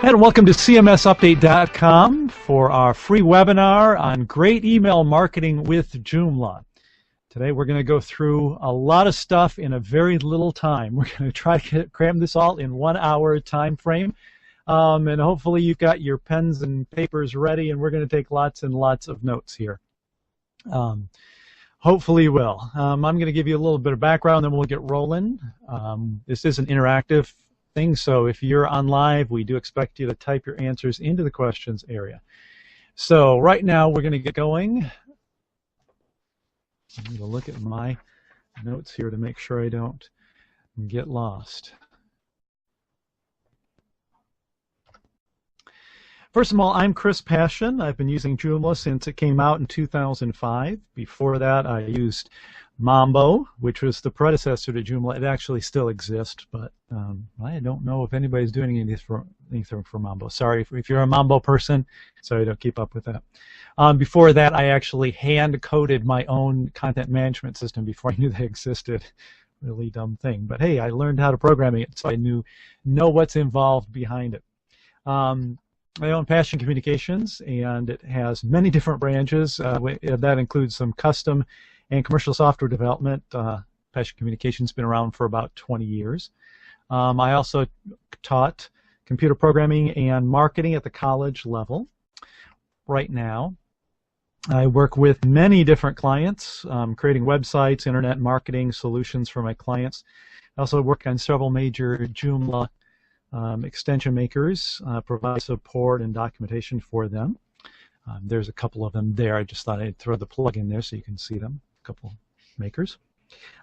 And welcome to CMSUpdate.com for our free webinar on great email marketing with Joomla. Today we're going to go through a lot of stuff in a very little time. We're going to try to cram this all in 1 hour time frame. And hopefully you've got your pens and papers ready, and we're going to take lots and lots of notes here. Hopefully you will. I'm going to give you a little bit of background, then we'll get rolling. This is an interactive thing, so if you're on live, we do expect you to type your answers into the questions area. So right now we're going to get going. I'm going to look at my notes here to make sure I don't get lost. First of all, I'm Chris Passion. I've been using Joomla since it came out in 2005. Before that, I used Mambo, which was the predecessor to Joomla. It actually still exists, but I don't know if anybody's doing anything for Mambo. Sorry if you're a Mambo person. Sorry, I don't keep up with that. Before that, I actually hand-coded my own content management system before I knew they existed. Really dumb thing. But hey, I learned how to program it, so I know what's involved behind it. I own Passion Communications, and it has many different branches. That includes some custom and commercial software development. Passion Communications has been around for about 20 years. I also taught computer programming and marketing at the college level. Right now, I work with many different clients, creating websites, internet marketing solutions for my clients. I also work on several major Joomla extension makers, provide support and documentation for them. There's a couple of them there. I just thought I'd throw the plug in there so you can see them, a couple makers.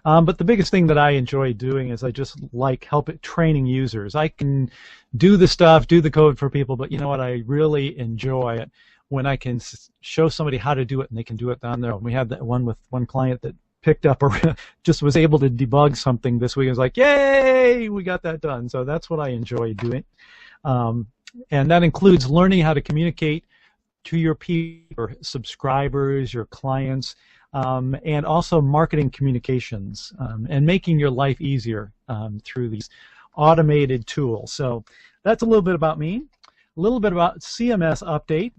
But the biggest thing that I enjoy doing is I just like training users. I can do the stuff, do the code for people, but you know what? I really enjoy it when I can show somebody how to do it and they can do it on their own. We had that one with one client that picked up or just was able to debug something this week. It was like, yay, we got that done. So that's what I enjoy doing. And that includes learning how to communicate to your people, your subscribers, your clients, and also marketing communications and making your life easier through these automated tools. So that's a little bit about me. A little bit about CMS Update.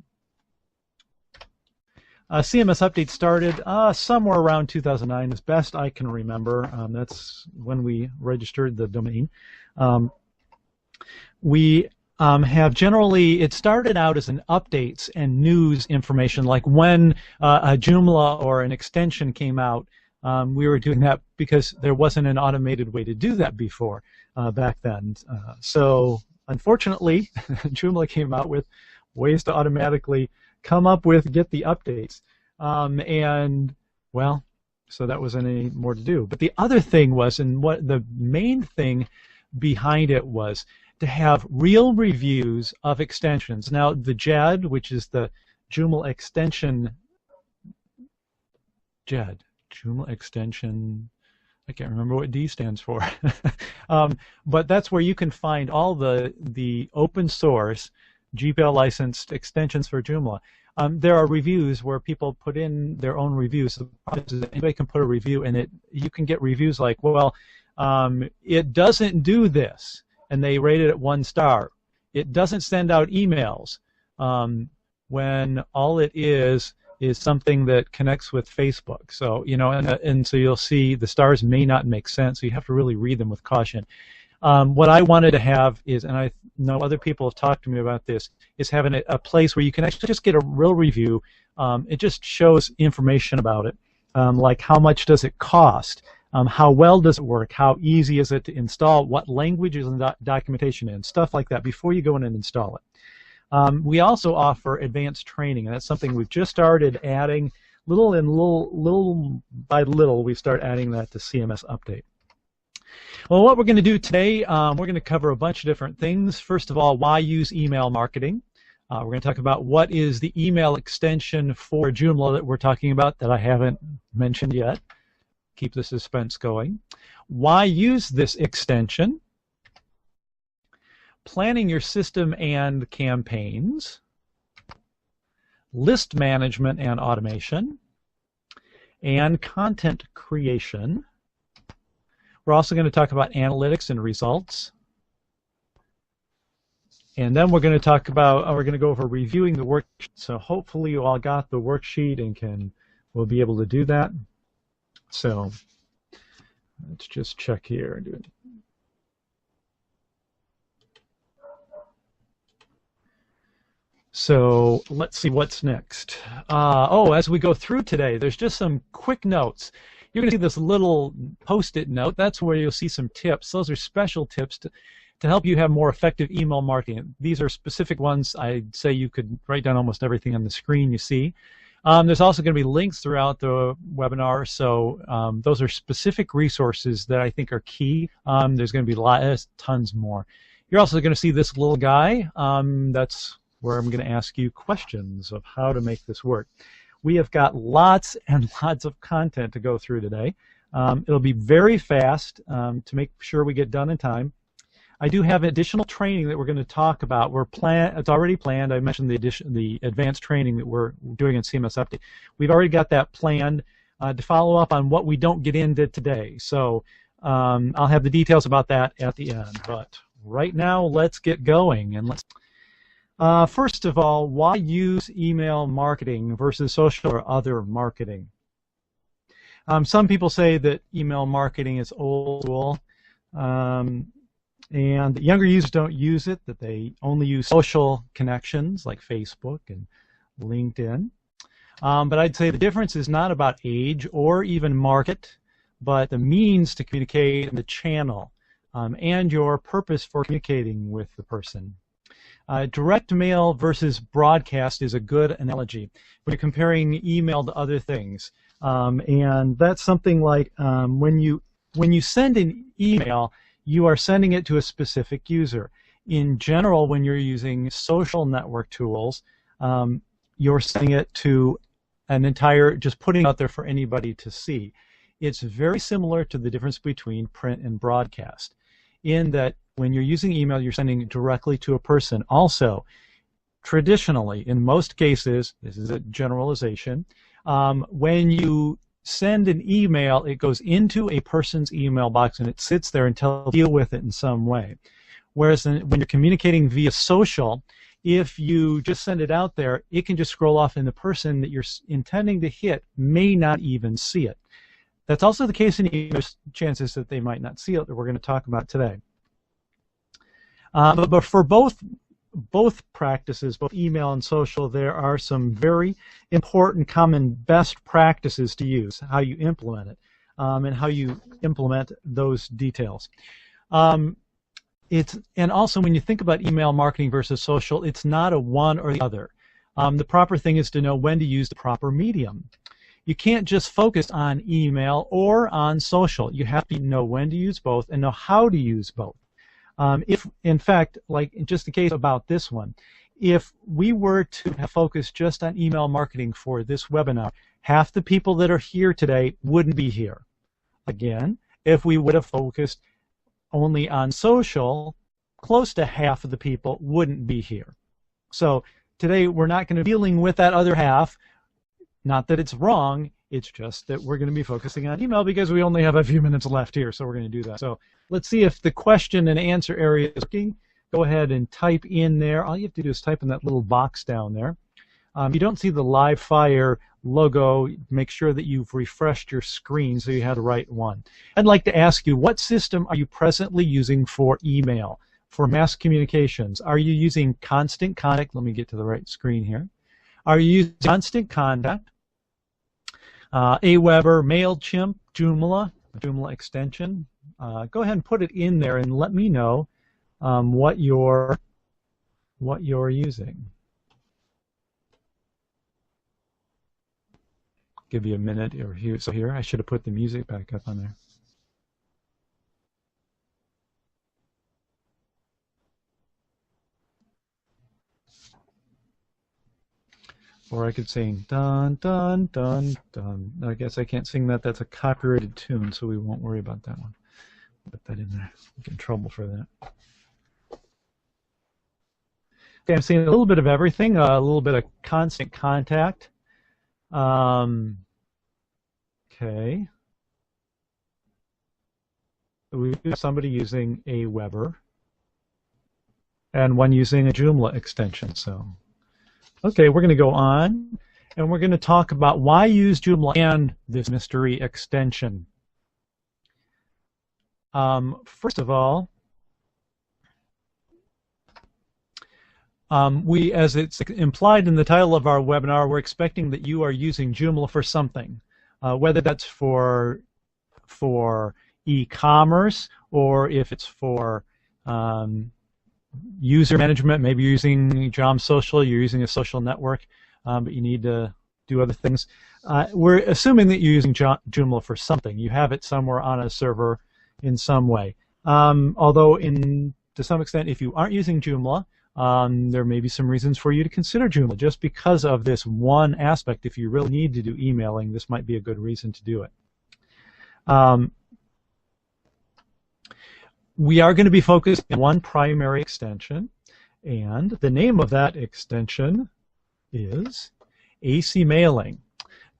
CMS Update started somewhere around 2009, as best I can remember. That's when we registered the domain. We have generally, it started out as an updates and news information, like when a Joomla or an extension came out. We were doing that because there wasn't an automated way to do that before back then. So unfortunately, Joomla came out with ways to automatically get the updates. And, well, so that wasn't any more to do. But the other thing was, and what the main thing behind it was, to have real reviews of extensions. Now, the JED, which is the Joomla extension, Joomla extension, I can't remember what D stands for. But that's where you can find all the open source GPL licensed extensions for Joomla. There are reviews where people put in their own reviews. Anybody can put a review in it. You can get reviews like, well, it doesn't do this, and they rated it 1 star. It doesn't send out emails when all it is something that connects with Facebook. So, you know, and so you'll see the stars may not make sense, so you have to really read them with caution. What I wanted to have is, and I know other people have talked to me about this, is having a place where you can actually just get a real review. It just shows information about it, like how much does it cost, how well does it work, how easy is it to install, what language is the documentation in, stuff like that before you go in and install it. We also offer advanced training, and that's something we've just started adding. Little by little, we start adding that to CMS Update. Well, what we're going to do today, we're going to cover a bunch of different things. First of all, why use email marketing? We're going to talk about what is the email extension for Joomla that we're talking about that I haven't mentioned yet. Keep the suspense going. Why use this extension? Planning your system and campaigns. List management and automation. And content creation. We're also going to talk about analytics and results. And then we're going to talk about, we're going to go over reviewing the worksheet. So hopefully you all got the worksheet and we'll be able to do that. So let's just check here. So let's see what's next. As we go through today, there's just some quick notes. You're going to see this little post-it note. That's where you'll see some tips. Those are special tips to help you have more effective email marketing. These are specific ones. I'd say you could write down almost everything on the screen you see. There's also going to be links throughout the webinar, so those are specific resources that I think are key. There's going to be tons more. You're also going to see this little guy. That's where I'm going to ask you questions of how to make this work. We have got lots and lots of content to go through today. It'll be very fast to make sure we get done in time. I do have additional training that we're going to talk about. It's already planned. I mentioned the advanced training that we're doing in CMSUpdate. We've already got that planned to follow up on what we don't get into today. So I'll have the details about that at the end. But right now, let's get going. And first of all, why use email marketing versus social or other marketing? Some people say that email marketing is old school. And the younger users don't use it, that they only use social connections like Facebook and LinkedIn. But I'd say the difference is not about age or even market, but the means to communicate and the channel and your purpose for communicating with the person. Direct mail versus broadcast is a good analogy when you're comparing email to other things. And that's something like when you send an email, you are sending it to a specific user. In general, when you're using social network tools, you're sending it to just putting it out there for anybody to see. It's very similar to the difference between print and broadcast, in that when you're using email, you're sending directly to a person. Also, traditionally, in most cases, this is a generalization, when you send an email, it goes into a person's email box and it sits there until they deal with it in some way. Whereas when you're communicating via social, if you just send it out there, it can just scroll off and the person that you're intending to hit may not even see it. That's also the case in email. There's chances that they might not see it that we're going to talk about today. But for both practices, both email and social, there are some very important common best practices to use, how you implement it, and how you implement those details. And also when you think about email marketing versus social, it's not a one or the other. The proper thing is to know when to use the proper medium. You can't just focus on email or on social. You have to know when to use both and know how to use both. If, in fact, like just the case about this one, if we were to have focused just on email marketing for this webinar, half the people that are here today wouldn't be here. Again, if we would have focused only on social, close to half of the people wouldn't be here. So today we're not going to be dealing with that other half. Not that it's wrong, it's just that we're going to be focusing on email because we only have a few minutes left here, so we're going to do that. So let's see if the question and answer area is working. Go ahead and type in there. All you have to do is type in that little box down there. If you don't see the Live Fire logo, make sure that you've refreshed your screen so you have the right one. I'd like to ask you, what system are you presently using for email, for mass communications? Are you using Constant Contact? Let me get to the right screen here. Are you using Constant Contact, Aweber, MailChimp, Joomla extension? Go ahead and put it in there and let me know what you're using. Give you a minute or here. So here, I should have put the music back up on there. Or I could sing dun dun dun dun. I guess I can't sing that. That's a copyrighted tune, so we won't worry about that one. Put that in there. I'll get in trouble for that. Okay, I'm seeing a little bit of everything. A little bit of Constant Contact. Okay. We have somebody using Aweber. and one using a Joomla extension. So, okay, we're going to go on, and we're going to talk about why use Joomla and this mystery extension. First of all, as it's implied in the title of our webinar, we're expecting that you are using Joomla for something, whether that's for e-commerce or if it's for user management. Maybe you're using Jom Social, you're using a social network, but you need to do other things. We're assuming that you're using Joomla for something. You have it somewhere on a server in some way. Although to some extent, if you aren't using Joomla, there may be some reasons for you to consider Joomla. Just because of this one aspect, if you really need to do emailing, this might be a good reason to do it. We are going to be focused on one primary extension, and the name of that extension is AC Mailing.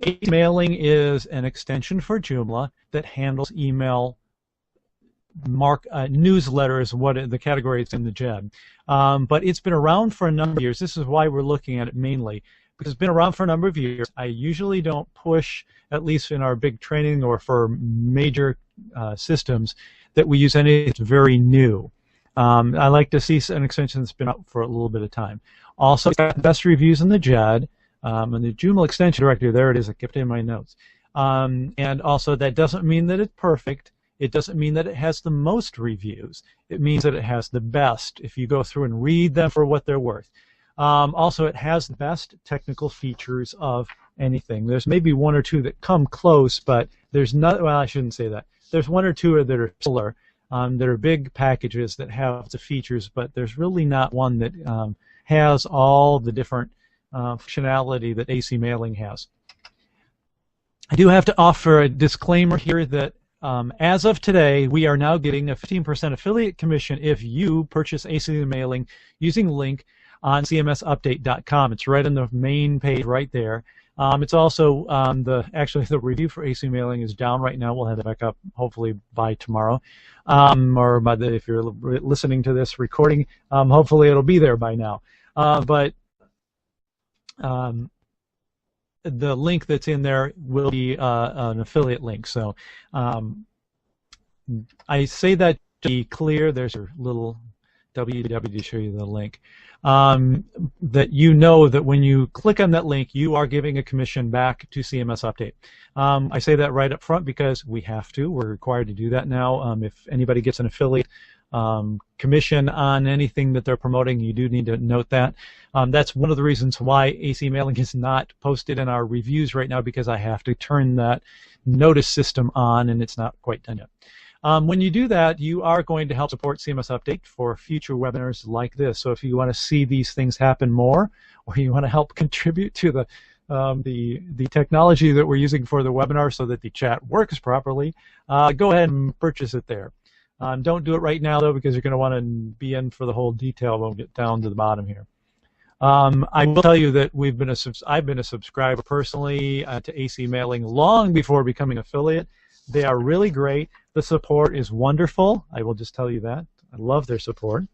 AC Mailing is an extension for Joomla that handles email newsletters, what the category is in the JED. But it's been around for a number of years. This is why we're looking at it mainly, because it's been around for a number of years. I usually don't push, at least in our big training or for major systems, that we use anything that's very new. I like to see an extension that's been out for a little bit of time. Also, it's got the best reviews in the JED, and the Joomla extension directory, there it is, I kept it in my notes. And also, that doesn't mean that it's perfect. It doesn't mean that it has the most reviews. It means that it has the best, if you go through and read them for what they're worth. Also, it has the best technical features of anything. There's maybe one or two that come close, but there's not, well, I shouldn't say that. There's one or two that are similar, that are big packages that have the features, but there's really not one that has all the different functionality that AC Mailing has. I do have to offer a disclaimer here that as of today, we are now getting a 15% affiliate commission if you purchase AC Mailing using the link on CMSUpdate.com. It's right on the main page right there. It's also actually the review for AC Mailing is down right now. We'll have it back up hopefully by tomorrow, or by if you're listening to this recording, hopefully it'll be there by now. But the link that's in there will be an affiliate link. So I say that to be clear. There's a little www to show you the link. That you know that when you click on that link, you are giving a commission back to CMS Update. I say that right up front because we have to. We're required to do that now. If anybody gets an affiliate commission on anything that they're promoting, you do need to note that. That's one of the reasons why AC Mailing is not posted in our reviews right now, because I have to turn that notice system on, and it's not quite done yet. When you do that, you are going to help support CMS Update for future webinars like this. So if you want to see these things happen more, or you want to help contribute to the technology that we're using for the webinar so that the chat works properly, go ahead and purchase it there. Don't do it right now, though, because you're going to want to be in for the whole detail when we get down to the bottom here. I will tell you that I've been a subscriber personally to AC Mailing long before becoming affiliate. They are really great. The support is wonderful. I will just tell you that. I love their support.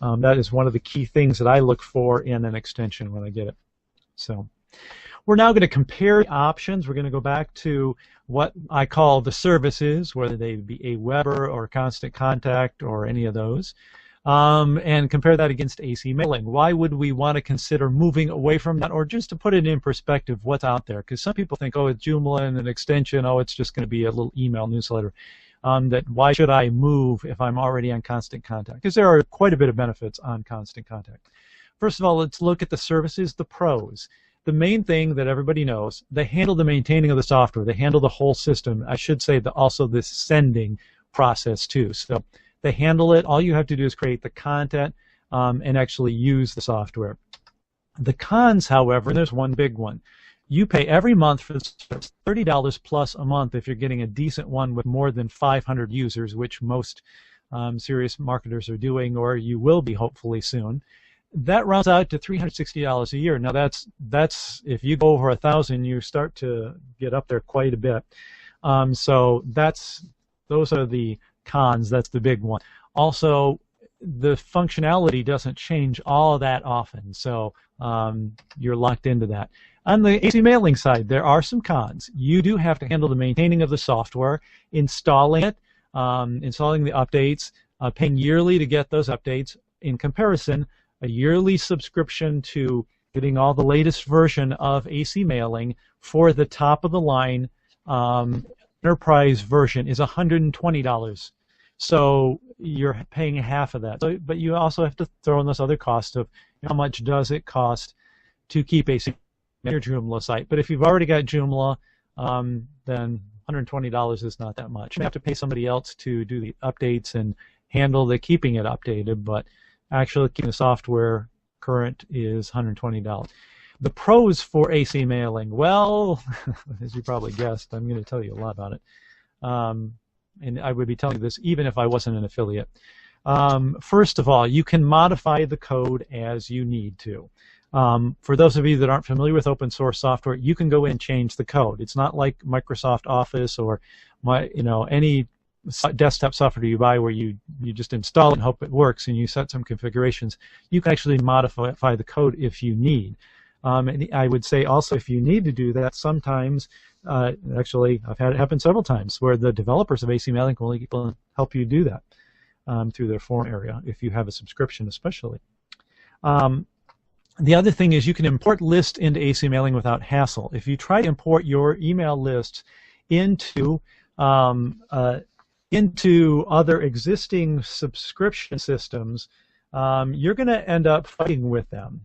That is one of the key things that I look for in an extension when I get it. So we're now going to compare the options. We're going to go back to what I call the services, whether they be Aweber or Constant Contact or any of those, and compare that against AC Mailing. Why would we want to consider moving away from that, or just to put it in perspective, what's out there? Because some people think, oh, it's Joomla and an extension, oh, it's just going to be a little email newsletter. That why should I move if I'm already on Constant Contact? Because there are quite a bit of benefits on Constant Contact. First of all, let's look at the services, the pros. The main thing that everybody knows, they handle the maintaining of the software. They handle the whole system. I should say that also the sending process too. So they handle it. All you have to do is create the content and actually use the software. The cons, however, there's one big one. You pay every month for this, $30 plus a month if you're getting a decent one with more than 500 users, which most serious marketers are doing, or you will be hopefully soon. That rounds out to $360 a year. Now that's if you go over 1,000, you start to get up there quite a bit. So those are the cons. That's the big one. Also, the functionality doesn't change all that often, so you're locked into that. On the AC mailing side, there are some cons. You do have to handle the maintaining of the software, installing it, installing the updates, paying yearly to get those updates. In comparison, a yearly subscription to getting all the latest version of AC mailing for the top of the line enterprise version is $120. So you're paying half of that. So, but you also have to throw in those other costs of how much does it cost to keep AC on your Joomla site. But if you've already got Joomla, then $120 is not that much. You have to pay somebody else to do the updates and handle the keeping it updated, but actually keeping the software current is $120. The pros for AC mailing, well, as you probably guessed, I'm going to tell you a lot about it. And I would be telling you this even if I wasn't an affiliate. First of all, you can modify the code as you need to. For those of you that aren't familiar with open source software, you can go in and change the code. It's not like Microsoft Office or any desktop software you buy where you just install it and hope it works and you set some configurations. You can actually modify the code if you need. And I would say also if you need to do that, sometimes, actually I've had it happen several times where the developers of AC mailing will help you do that through their forum area if you have a subscription especially. The other thing is you can import lists into AC mailing without hassle. If you try to import your email lists into other existing subscription systems, you're going to end up fighting with them.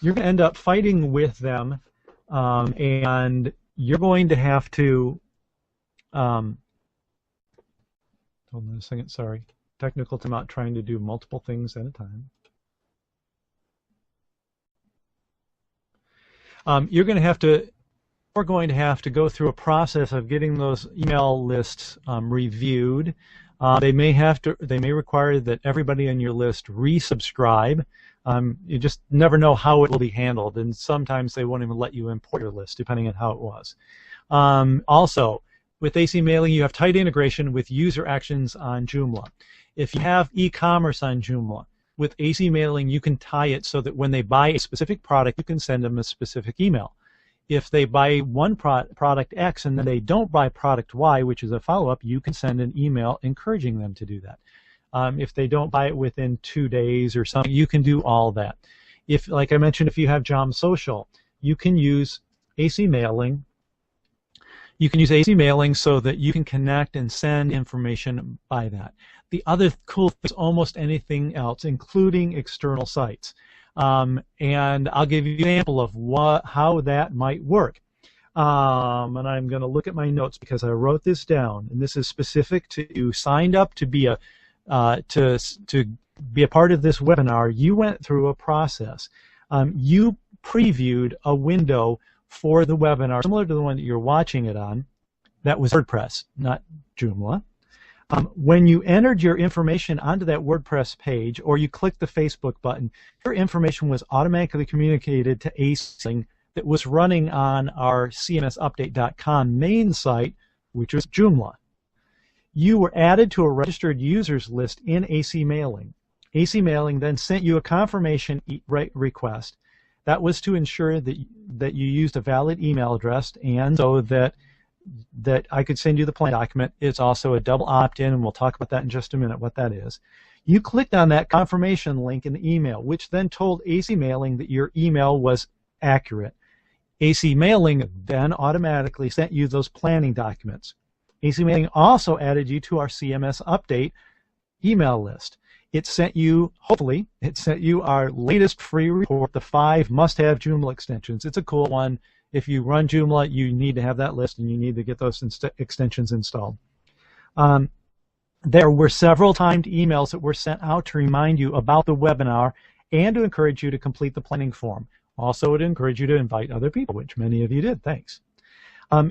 You're going to end up fighting with them, and you're going to have to, hold on a second, sorry. Technical timeout, trying to do multiple things at a time. We're going to have to go through a process of getting those email lists reviewed. They may require that everybody on your list resubscribe. You just never know how it will be handled, and sometimes they won't even let you import your list, depending on how it was. Also, with AC mailing, you have tight integration with user actions on Joomla. If you have e-commerce on Joomla, with AC mailing, you can tie it so that when they buy a specific product, you can send them a specific email. If they buy one product X and then they don't buy product Y, which is a follow-up, you can send an email encouraging them to do that. If they don't buy it within 2 days or something, you can do all that. If, like I mentioned, if you have Jom Social, you can use AC mailing. You can use AC mailing so that you can connect and send information by that. The other cool thing is almost anything else, including external sites. And I'll give you an example of how that might work. And I'm going to look at my notes because I wrote this down, and this is specific to you signed up to be a to be a part of this webinar. You went through a process. You previewed a window for the webinar similar to the one that you're watching it on. That was WordPress, not Joomla. When you entered your information onto that WordPress page or you clicked the Facebook button, your information was automatically communicated to AC that was running on our CMSUpdate.com main site, which was Joomla. You were added to a registered users list in AC Mailing. AC Mailing then sent you a confirmation request. That was to ensure that you used a valid email address and so that I could send you the plan document. It's also a double opt-in, and we'll talk about that in just a minute, what that is. You clicked on that confirmation link in the email, which then told AC Mailing that your email was accurate. AC Mailing then automatically sent you those planning documents. AC Mailing also added you to our CMSUpdate email list. It sent you, hopefully, it sent you our latest free report, the 5 must-have Joomla extensions. It's a cool one. If you run Joomla, you need to have that list, and you need to get those extensions installed. There were several timed emails that were sent out to remind you about the webinar and to encourage you to complete the planning form. Also, to encourage you to invite other people, which many of you did. Thanks.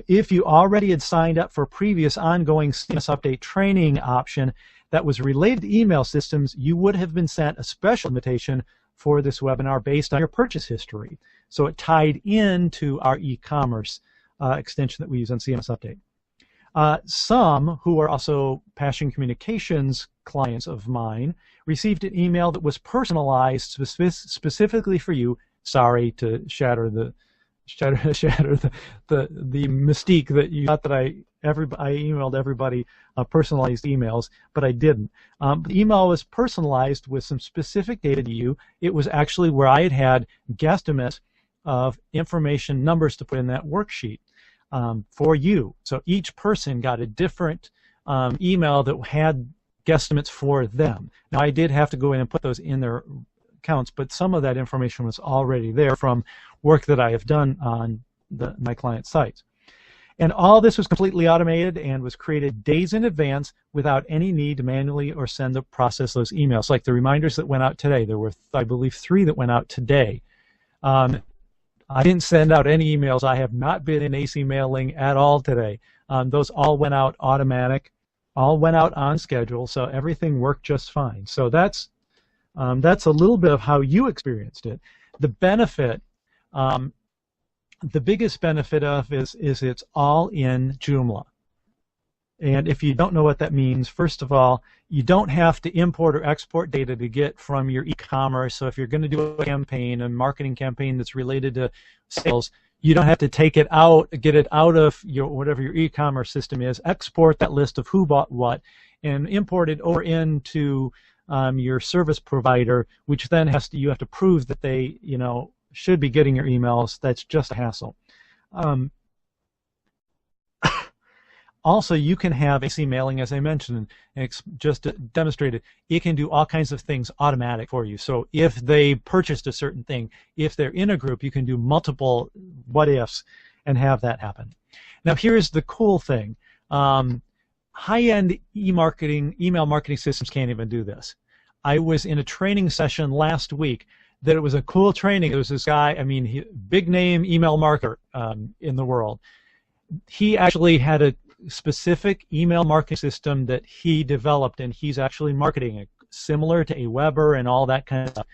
If you already had signed up for a previous ongoing CMSUpdate training option that was related to email systems, you would have been sent a special invitation for this webinar based on your purchase history. So it tied into our e-commerce extension that we use on CMSUpdate. Some who are also Passion Communications clients of mine received an email that was personalized specifically for you. Sorry to shatter the mystique that you thought that I emailed everybody personalized emails, but I didn't. The email was personalized with some specific data to you. It was actually where I had guesstimates of information numbers to put in that worksheet for you. So each person got a different email that had guesstimates for them. Now I did have to go in and put those in their accounts, but some of that information was already there from work that I have done on my client sites. And all this was completely automated and was created days in advance without any need to manually or process those emails. Like the reminders that went out today, there were, I believe, 3 that went out today. I didn't send out any emails. I have not been in AC mailing at all today. Those all went out automatic, all went out on schedule, so everything worked just fine. So that's a little bit of how you experienced it. The benefit, the biggest benefit of is it's all in Joomla. And if you don't know what that means, first of all, you don't have to import or export data to get from your e-commerce. So if you're going to do a campaign, a marketing campaign that's related to sales, you don't have to take it out, get it out of your whatever your e-commerce system is, export that list of who bought what, and import it over into your service provider, which then you have to prove that they should be getting your emails. That's just a hassle. Also, you can have AC mailing, as I mentioned, and just demonstrated. It can do all kinds of things automatic for you. So if they purchased a certain thing, if they're in a group, you can do multiple what-ifs and have that happen. Now, here's the cool thing. High-end email marketing systems can't even do this. I was in a training session last week that it was a cool training. There was this guy, big name email marketer in the world. He actually had a specific email marketing system that he developed, and he's actually marketing it, similar to Aweber and all that kind of stuff,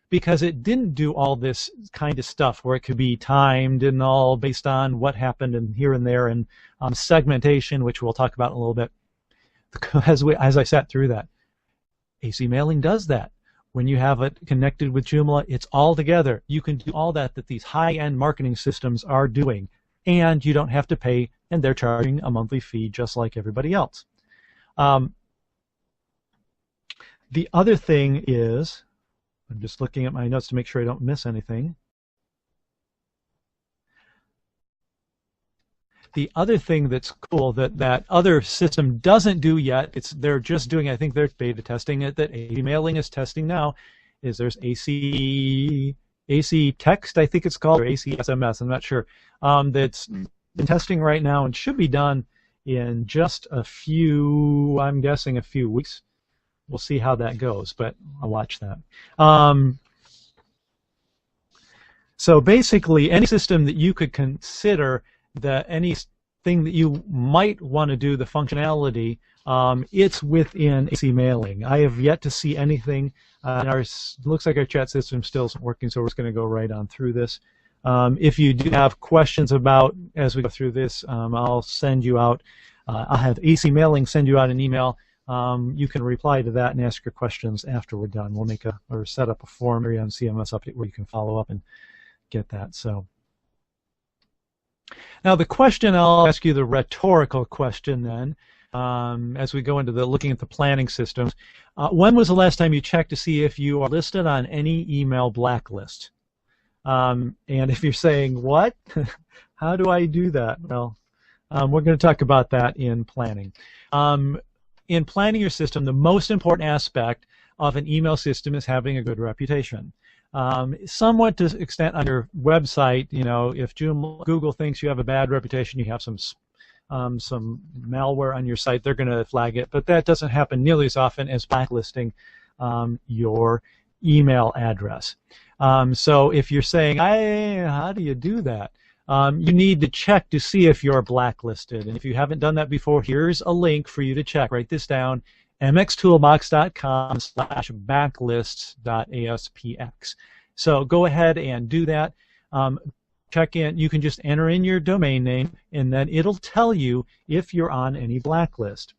because it didn't do all this kind of stuff where it could be timed and all based on what happened and here and there, and segmentation, which we'll talk about in a little bit. As I sat through that, AC mailing does that. When you have it connected with Joomla, it's all together. You can do all that these high-end marketing systems are doing, and you don't have to pay, and they're charging a monthly fee just like everybody else. The other thing is, I'm just looking at my notes to make sure I don't miss anything. The other thing that's cool that other system doesn't do yet, they're just doing, I think they're beta testing it, that AC mailing is testing now, is there's AC text, I think it's called, or AC SMS, I'm not sure, that's in testing right now and should be done in just a few, I'm guessing a few weeks. We'll see how that goes, but I'll watch that. So basically, any system that you could consider anything that you might want to do, the functionality, it's within AC mailing. I have yet to see anything. Looks like our chat system still isn't working, so we're just going to go right on through this. If you do have questions about, as we go through this, I'll send you out. I'll have AC mailing send you out an email. You can reply to that and ask your questions after we're done. We'll or set up a forum area on CMSUpdate where you can follow up and get that. So. Now the question, I'll ask you the rhetorical question then, as we go into looking at the planning systems. When was the last time you checked to see if you are listed on any email blacklist? And if you're saying, what? How do I do that? Well, we're going to talk about that in planning. In planning your system, the most important aspect of an email system is having a good reputation. Somewhat to an extent on your website, if Google thinks you have a bad reputation, you have some malware on your site, they're going to flag it, but that doesn't happen nearly as often as blacklisting your email address. So if you're saying, how do you do that? You need to check to see if you're blacklisted, and if you haven't done that before, here's a link for you to check. Write this down, mxtoolbox.com/backlists.aspx. So go ahead and do that. Check in. You can just enter in your domain name, and then it'll tell you if you're on any blacklist.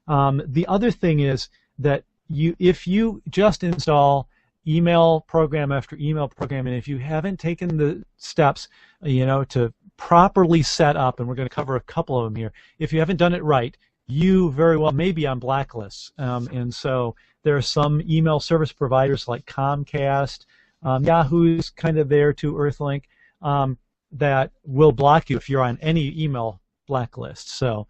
The other thing is that if you just install email program after email program, and if you haven't taken the steps, to properly set up, and we're going to cover a couple of them here, if you haven't done it right, you very well may be on blacklists. And so there are some email service providers like Comcast, Yahoo's kind of there too, Earthlink, that will block you if you're on any email blacklist. So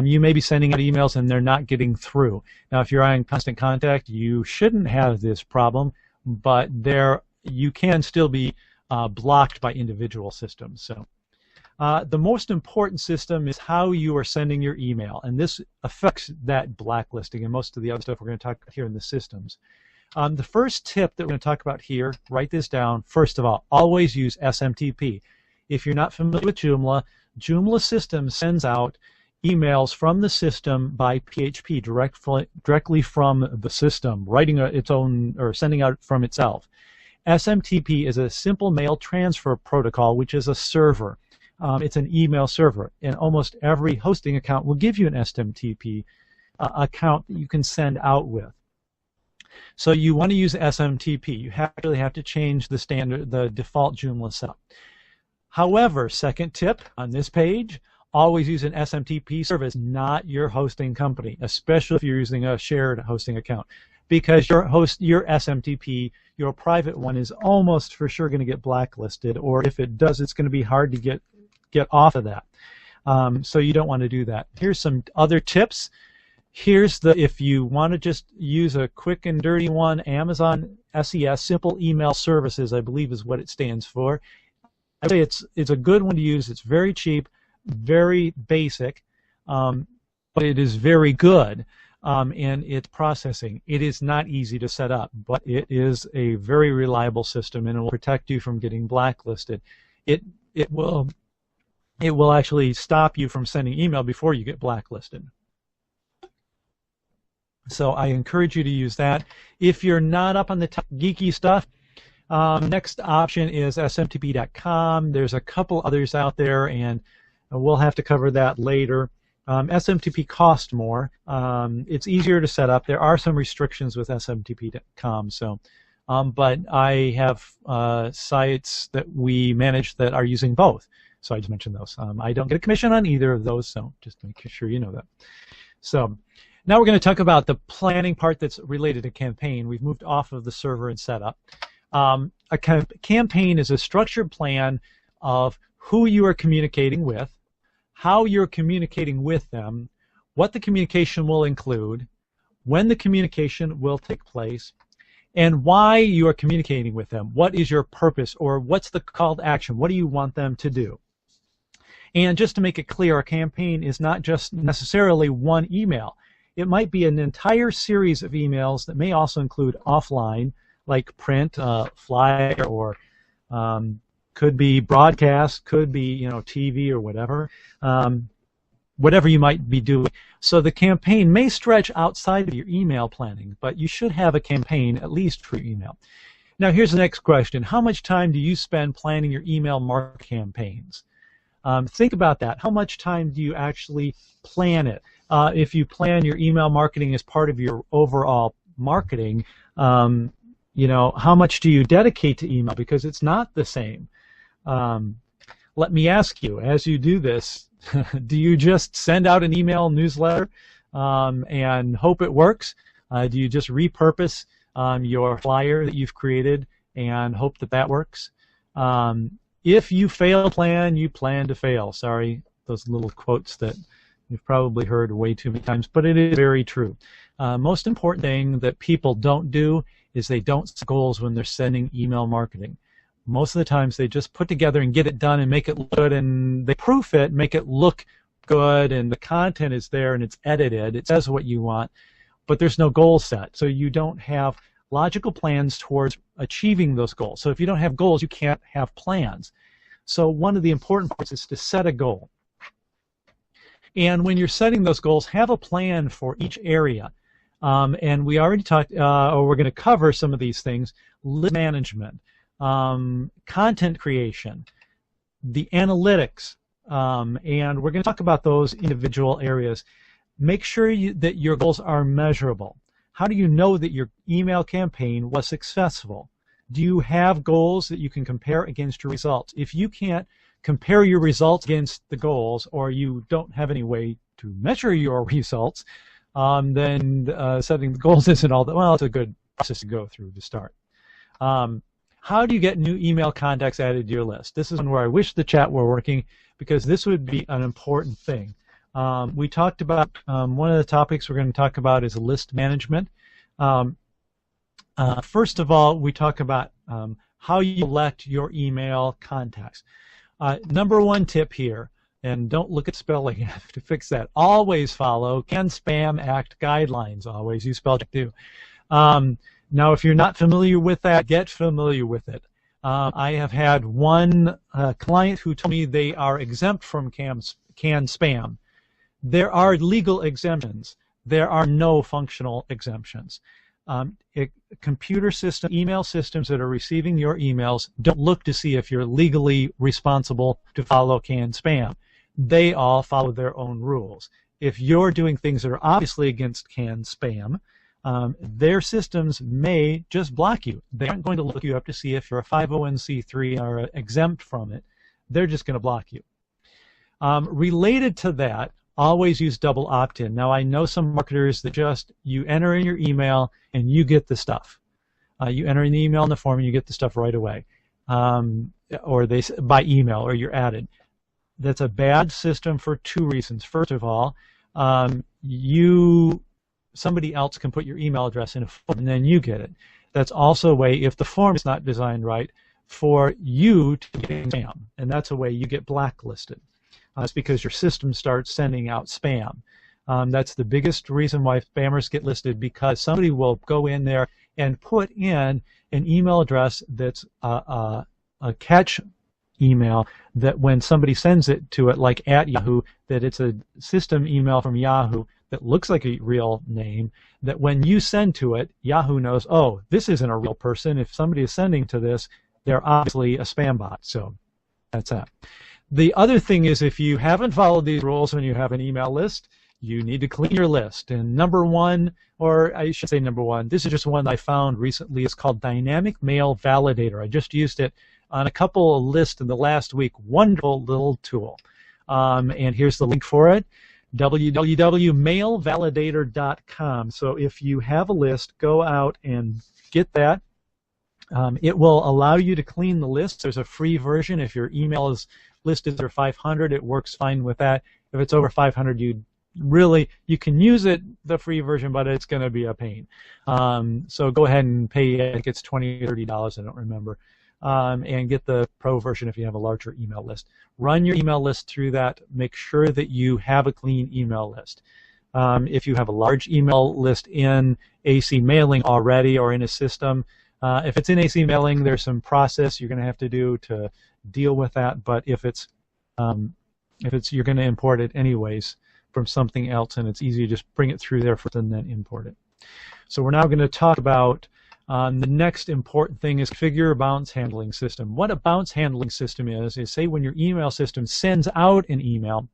you may be sending out emails and they're not getting through. Now, if you're on Constant Contact, you shouldn't have this problem, but you can still be blocked by individual systems. So the most important system is how you are sending your email, and this affects that blacklisting and most of the other stuff we're going to talk about here in the systems. The first tip that we're going to talk about here, write this down. First of all, always use SMTP. If you're not familiar with Joomla, Joomla system sends out emails from the system by PHP directly from the system, writing its own or sending out from itself. SMTP is a simple mail transfer protocol, which is a server. It's an email server, and almost every hosting account will give you an SMTP account that you can send out with. So you want to use SMTP. You actually have to change the default Joomla setup. However, second tip on this page, always use an SMTP service, not your hosting company, especially if you're using a shared hosting account, because your SMTP, your private one, is almost for sure going to get blacklisted, or if it does, it's going to be hard to get off of that. So you don't want to do that. Here's some other tips. If you want to just use a quick and dirty one, Amazon SES, Simple Email Services, I believe is what it stands for. I'd say it's a good one to use. It's very cheap, very basic, but it is very good in its processing. It is not easy to set up, but it is a very reliable system, and it will protect you from getting blacklisted. It will actually stop you from sending email before you get blacklisted. So I encourage you to use that. If you're not up on the geeky stuff, next option is smtp.com. There's a couple others out there, and we'll have to cover that later. SMTP costs more. It's easier to set up. There are some restrictions with smtp.com, but I have sites that we manage that are using both. So I just mentioned those. I don't get a commission on either of those, so just make sure you know that. So now we're going to talk about the planning part that's related to campaign. We've moved off of the server and setup. A campaign is a structured plan of who you are communicating with, how you're communicating with them, what the communication will include, when the communication will take place, and why you are communicating with them. What is your purpose, or what's the call to action? What do you want them to do? And just to make it clear, a campaign is not just necessarily one email. It might be an entire series of emails that may also include offline, like print, flyer, or could be broadcast, could be TV or whatever, whatever you might be doing. So the campaign may stretch outside of your email planning, but you should have a campaign at least for your email. Now here's the next question. How much time do you spend planning your email marketing campaigns? Think about that. How much time do you actually plan it? If you plan your email marketing as part of your overall marketing, how much do you dedicate to email? Because it's not the same. Let me ask you, as you do this, do you just send out an email newsletter and hope it works? Do you just repurpose your flyer that you've created and hope that works? If you fail to plan, you plan to fail. Sorry, those little quotes that you've probably heard way too many times, but it is very true. Most important thing that people don't do is they don't set goals when they're sending email marketing. Most of the times they just put together and get it done and make it look good, and they proof it, make it look good, and the content is there and it's edited. It says what you want, but there's no goal set. So you don't have logical plans towards achieving those goals. So if you don't have goals, you can't have plans. So one of the important parts is to set a goal. And when you're setting those goals, have a plan for each area. And we already talked, or we're going to cover some of these things: list management, content creation, the analytics, and we're going to talk about those individual areas. Make sure that your goals are measurable. How do you know that your email campaign was successful? Do you have goals that you can compare against your results? If you can't compare your results against the goals, or you don't have any way to measure your results, then setting the goals isn't all that well. It's a good process to go through to start. How do you get new email contacts added to your list? This is one where I wish the chat were working, because this would be an important thing. We talked about one of the topics we're going to talk about is list management. First of all, we talk about how you select your email contacts. Number one tip here, and don't look at spelling to fix that. Always follow CAN-SPAM Act guidelines. Always use spell check too. Now, if you're not familiar with that, get familiar with it. I have had one client who told me they are exempt from CAN-SPAM. There are legal exemptions. There are no functional exemptions. Computer system, email systems that are receiving your emails don't look to see if you're legally responsible to follow CAN-SPAM. They all follow their own rules. If you're doing things that are obviously against CAN-SPAM, their systems may just block you. They aren't going to look you up to see if you're a 501c3 or exempt from it. They're just going to block you. Related to that, always use double opt-in. Now, I know some marketers that just, you enter in your email and you get the stuff. You enter in the email in the form and you get the stuff right away, or by email, or you're added. That's a bad system for two reasons. First of all, somebody else can put your email address in a form and then you get it. That's also a way, if the form is not designed right, for you to get spam, and that's a way you get blacklisted. It's because your system starts sending out spam. That's the biggest reason why spammers get listed, because somebody will go in there and put in an email address that's a catch email, that when somebody sends it to it, like at Yahoo, that it's a system email from Yahoo that looks like a real name, that when you send to it, Yahoo knows, oh, this isn't a real person. If somebody is sending to this, they're obviously a spam bot. So that's that. The other thing is, if you haven't followed these rules when you have an email list, you need to clean your list. And number one, or I should say number one, this is just one I found recently. It's called Dynamic Mail Validator. I just used it on a couple of lists in the last week. Wonderful little tool. And here's the link for it, www.mailvalidator.com. So if you have a list, go out and get that. It will allow you to clean the list. There's a free version. If your email is listed for 500, it works fine with that. If it's over 500, you can use it, the free version, but it's going to be a pain. So go ahead and pay, I think it's $20 or $30, I don't remember, and get the pro version if you have a larger email list. Run your email list through that. Make sure that you have a clean email list. If you have a large email list in AC mailing already, or in a system, if it's in AC mailing, there's some process you're going to have to do to deal with that. But if it's you're going to import it anyways from something else, and it's easy to just bring it through there first and then import it. So we're now going to talk about the next important thing is configure a bounce handling system. What a bounce handling system is say when your email system sends out an email,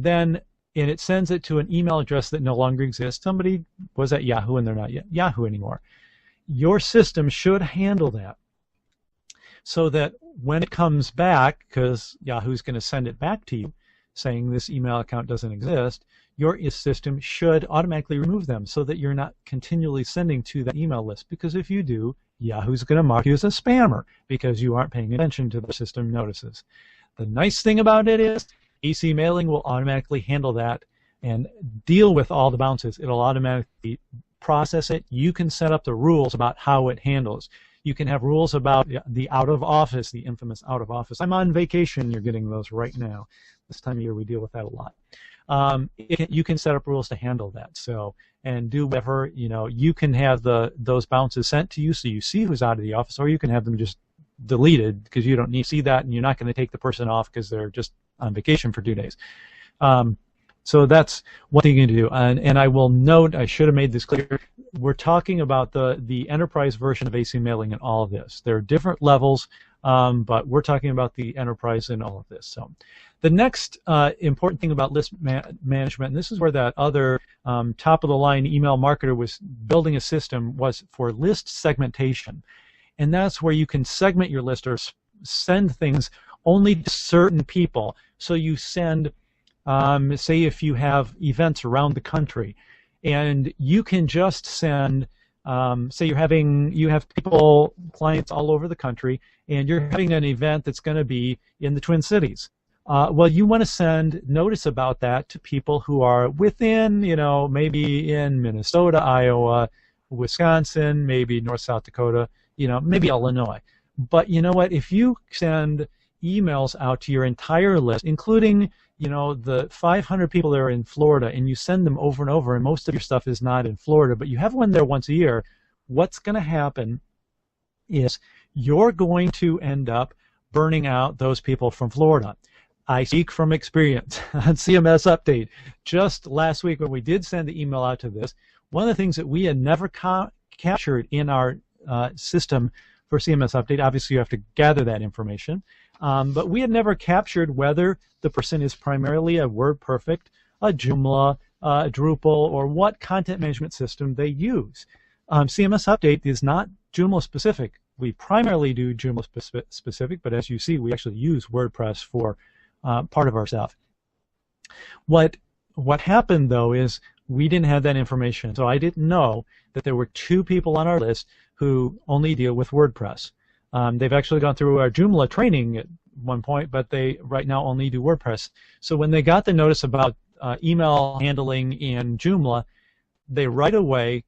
and it sends it to an email address that no longer exists. Somebody was at Yahoo and they're not Yahoo anymore. Your system should handle that, so that when it comes back, because Yahoo's going to send it back to you saying this email account doesn't exist, your system should automatically remove them so that you're not continually sending to that email list. Because if you do, Yahoo's going to mark you as a spammer because you aren't paying attention to the system notices. The nice thing about it is AC mailing will automatically handle that and deal with all the bounces. It'll automatically process it. You can set up the rules about how it handles. You can have rules about the out of office, the infamous out of office. I'm on vacation. You're getting those right now. This time of year we deal with that a lot. You can set up rules to handle that. So, and do whatever, you can have those bounces sent to you so you see who's out of the office, or you can have them just deleted because you don't need to see that, and you're not going to take the person off because they're just on vacation for 2 days. So that's one thing you can do. And I will note, I should have made this clear, we're talking about the enterprise version of AC mailing in all of this. There are different levels, but we're talking about the enterprise in all of this. So the next important thing about list management, and this is where that other top-of-the-line email marketer was building a system, was for list segmentation. And that's where you can segment your list or send things only to certain people. So you send, say if you have events around the country, and you can just send, say you have people, clients all over the country, and you're having an event that's going to be in the Twin Cities. Well, you want to send notice about that to people who are within, maybe in Minnesota, Iowa, Wisconsin, maybe North South Dakota, maybe Illinois. But you know what? If you send emails out to your entire list, including, the 500 people that are in Florida, and you send them over and over, and most of your stuff is not in Florida, but you have one there once a year, what's going to happen is you're going to end up burning out those people from Florida. I speak from experience on CMSUpdate. Just last week when we did send the email out to this, one of the things that we had never captured in our system for CMSUpdate, obviously you have to gather that information, but we had never captured whether the person is primarily a WordPerfect, a Joomla, a Drupal, or what content management system they use. CMSUpdate is not Joomla specific. We primarily do Joomla specific, but as you see, we actually use WordPress for part of our stuff. What happened though is we didn't have that information, so I didn't know that there were 2 people on our list who only deal with WordPress. They've actually gone through our Joomla training at one point, but they right now only do WordPress. So when they got the notice about email handling in Joomla, they right away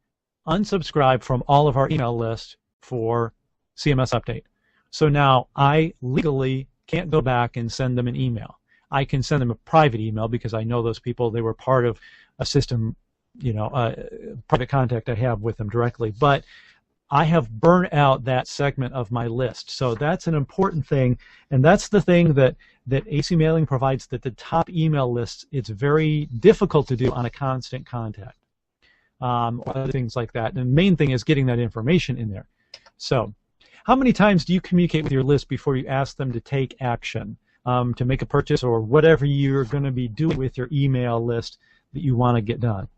unsubscribed from all of our email lists for CMSUpdate. So now I legally can't go back and send them an email. I can send them a private email because I know those people, they were part of a system, private contact I have with them directly, but I have burnt out that segment of my list. So that's an important thing, and that's the thing that AC Mailing provides, that the top email lists, it's very difficult to do on a constant contact, or other things like that. And the main thing is getting that information in there. So how many times do you communicate with your list before you ask them to take action, to make a purchase or whatever you're going to be doing with your email list that you want to get done?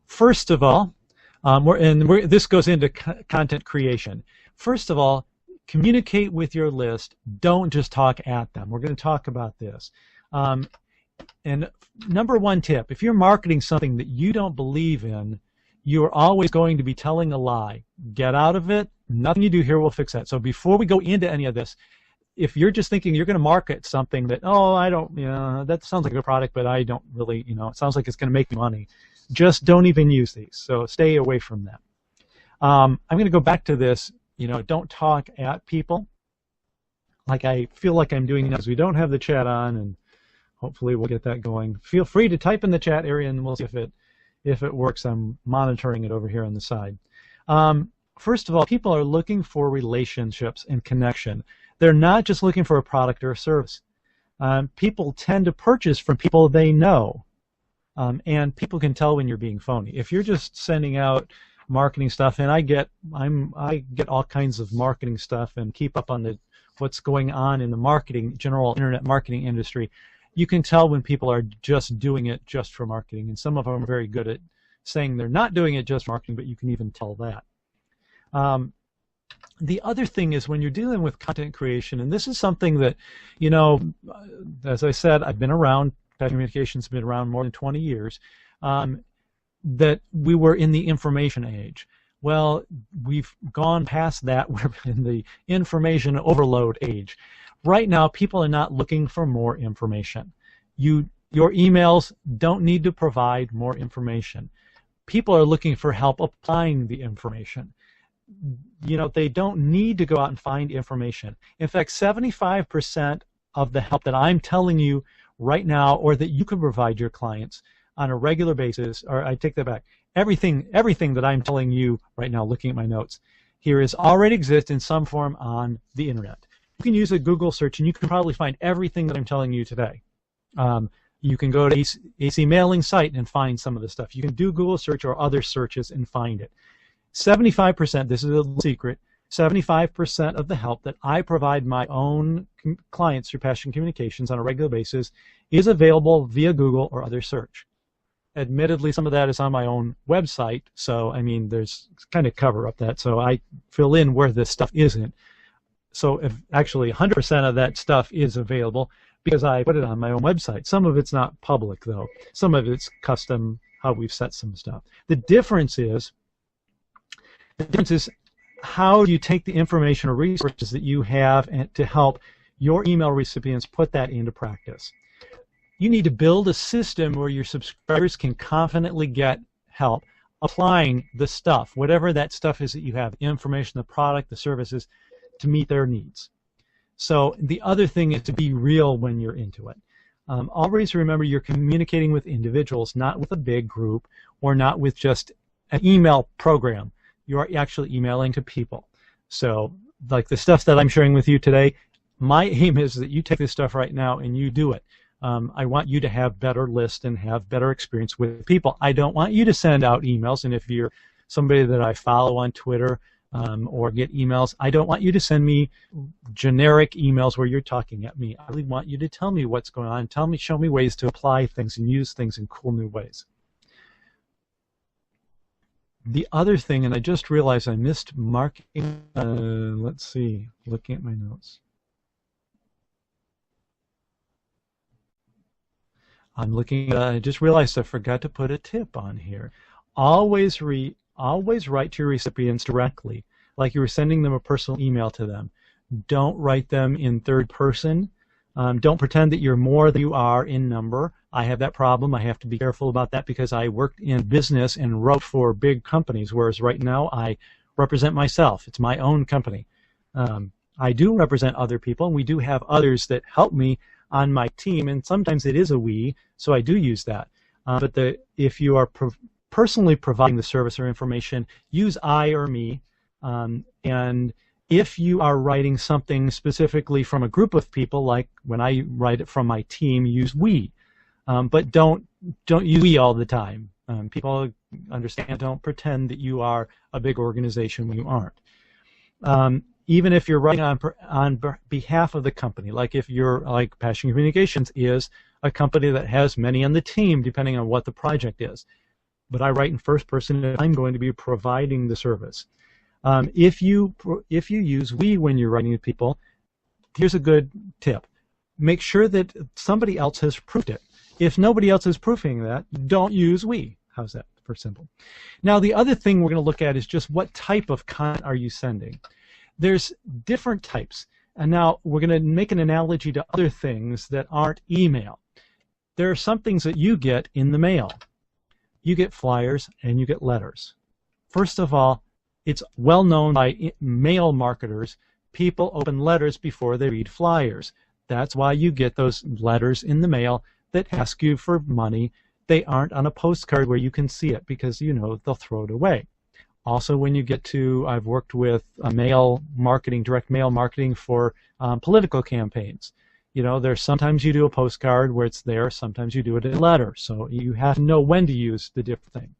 First of all, this goes into content creation. First of all, communicate with your list. Don't just talk at them. We're going to talk about this. And number 1 tip, if you're marketing something that you don't believe in, you're always going to be telling a lie. Get out of it. Nothing you do here will fix that. So before we go into any of this, if you're just thinking you're going to market something that, that sounds like a product, but I don't really, it sounds like it's going to make me money, just don't even use these. So stay away from that. I'm going to go back to this, don't talk at people like I feel like I'm doing now, because we don't have the chat on, and hopefully we'll get that going. Feel free to type in the chat area and we'll see if it works. I'm monitoring it over here on the side. First of all, people are looking for relationships and connection. They're not just looking for a product or a service. People tend to purchase from people they know, and people can tell when you're being phony. If you're just sending out marketing stuff, and I get all kinds of marketing stuff and keep up on what's going on in the general internet marketing industry, you can tell when people are just doing it just for marketing, and some of them are very good at saying they're not doing it just for marketing, but you can even tell that. The other thing is when you're dealing with content creation, and this is something that, as I said, I've been around, communication's been around more than 20 years, that we were in the information age. Well, we've gone past that. We're in the information overload age. Right now, people are not looking for more information. Your emails don't need to provide more information. People are looking for help applying the information. They don't need to go out and find information. In fact, 75% of the help that I'm telling you right now, or that you can provide your clients on a regular basis, or I take that back, everything that I'm telling you right now, looking at my notes, here is already exists in some form on the internet. You can use a Google search and you can probably find everything that I'm telling you today. You can go to AC Mailing site and find some of the stuff. You can do Google search or other searches and find it. 75%, this is a secret, 75% of the help that I provide my own clients through Passion Communications on a regular basis is available via Google or other search. Admittedly, some of that is on my own website, so I mean, there's kind of cover up that, so I fill in where this stuff isn't. So if actually 100% of that stuff is available because I put it on my own website. Some of it's not public, though. Some of it's custom, how we've set some stuff. The difference is how you take the information or resources that you have and to help your email recipients put that into practice. You need to build a system where your subscribers can confidently get help applying the stuff, whatever that stuff is that you have, the information, the product, the services, to meet their needs. So the other thing is to be real when you're into it. Always remember you're communicating with individuals, not with a big group or not with just an email program. You are actually emailing to people. So like the stuff that I'm sharing with you today, my aim is that you take this stuff right now and you do it. I want you to have better lists and have better experience with people. I don't want you to send out emails, and if you're somebody that I follow on Twitter or get emails, I don't want you to send me generic emails where you're talking at me. I really want you to tell me what's going on. Tell me, show me ways to apply things and use things in cool new ways. The other thing, and I just realized I missed marking, let's see, looking at my notes. I'm looking, I just realized I forgot to put a tip on here. Always write to your recipients directly, like you were sending them a personal email to them. Don't write them in third person. Don't pretend that you're more than you are in number. I have that problem. I have to be careful about that because I worked in business and wrote for big companies, whereas right now I represent myself. It's my own company. I do represent other people, and we do have others that help me on my team, and sometimes it is a we, so I do use that. But if you are personally providing the service or information, use I or me, and if you are writing something specifically from a group of people, like when I write it from my team, use we. But don't use we all the time. People understand. Don't pretend that you are a big organization when you aren't. Even if you're writing on behalf of the company, like if you're like Passion Communications is a company that has many on the team, depending on what the project is. But I write in first person if I'm going to be providing the service. If you use we when you're writing to people, here's a good tip. Make sure that somebody else has proofed it. If nobody else is proofing that, don't use we. How's that for simple? Now the other thing we're going to look at is just what type of content are you sending. There's different types. And now we're going to make an analogy to other things that aren't email. There are some things that you get in the mail. You get flyers and you get letters. First of all, it's well known by mail marketers, people open letters before they read flyers. That's why you get those letters in the mail that ask you for money. They aren't on a postcard where you can see it because you know they'll throw it away. Also, when you get to, I've worked with mail marketing, direct mail marketing for political campaigns. You know, there's sometimes you do a postcard where it's there, sometimes you do it in a letter. So you have to know when to use the different thing.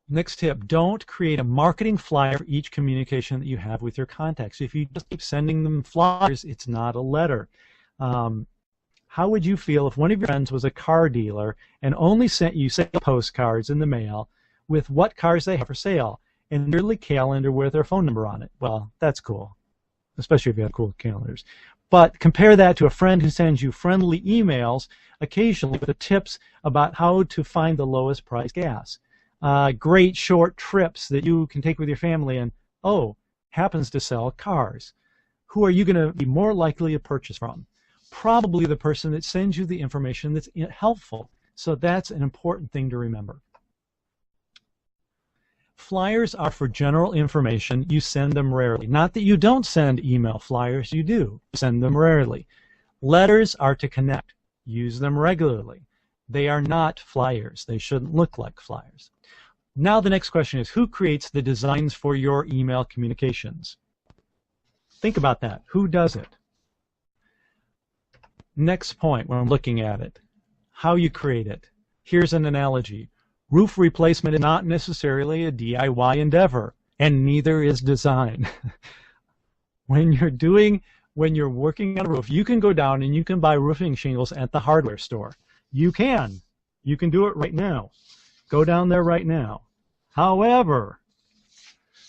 Next tip, don't create a marketing flyer for each communication that you have with your contacts. If you just keep sending them flyers, it's not a letter. How would you feel if one of your friends was a car dealer and only sent you sale postcards in the mail with what cars they have for sale and a yearly calendar with their phone number on it? Well, that's cool, especially if you have cool calendars. But compare that to a friend who sends you friendly emails occasionally with the tips about how to find the lowest price gas. Great short trips that you can take with your family and, oh, happens to sell cars. Who are you going to be more likely to purchase from? Probably the person that sends you the information that's helpful. So that's an important thing to remember. Flyers are for general information. You send them rarely. Not that you don't send email flyers, you do. Send them rarely. Letters are to connect. Use them regularly. They are not flyers. They shouldn't look like flyers. Now the next question is, who creates the designs for your email communications? Think about that. Who does it? Next point when I'm looking at it, how you create it. Here's an analogy. Roof replacement is not necessarily a DIY endeavor, and neither is design. When you're working on a roof, you can go down and you can buy roofing shingles at the hardware store. You can do it right now. Go down there right now. However,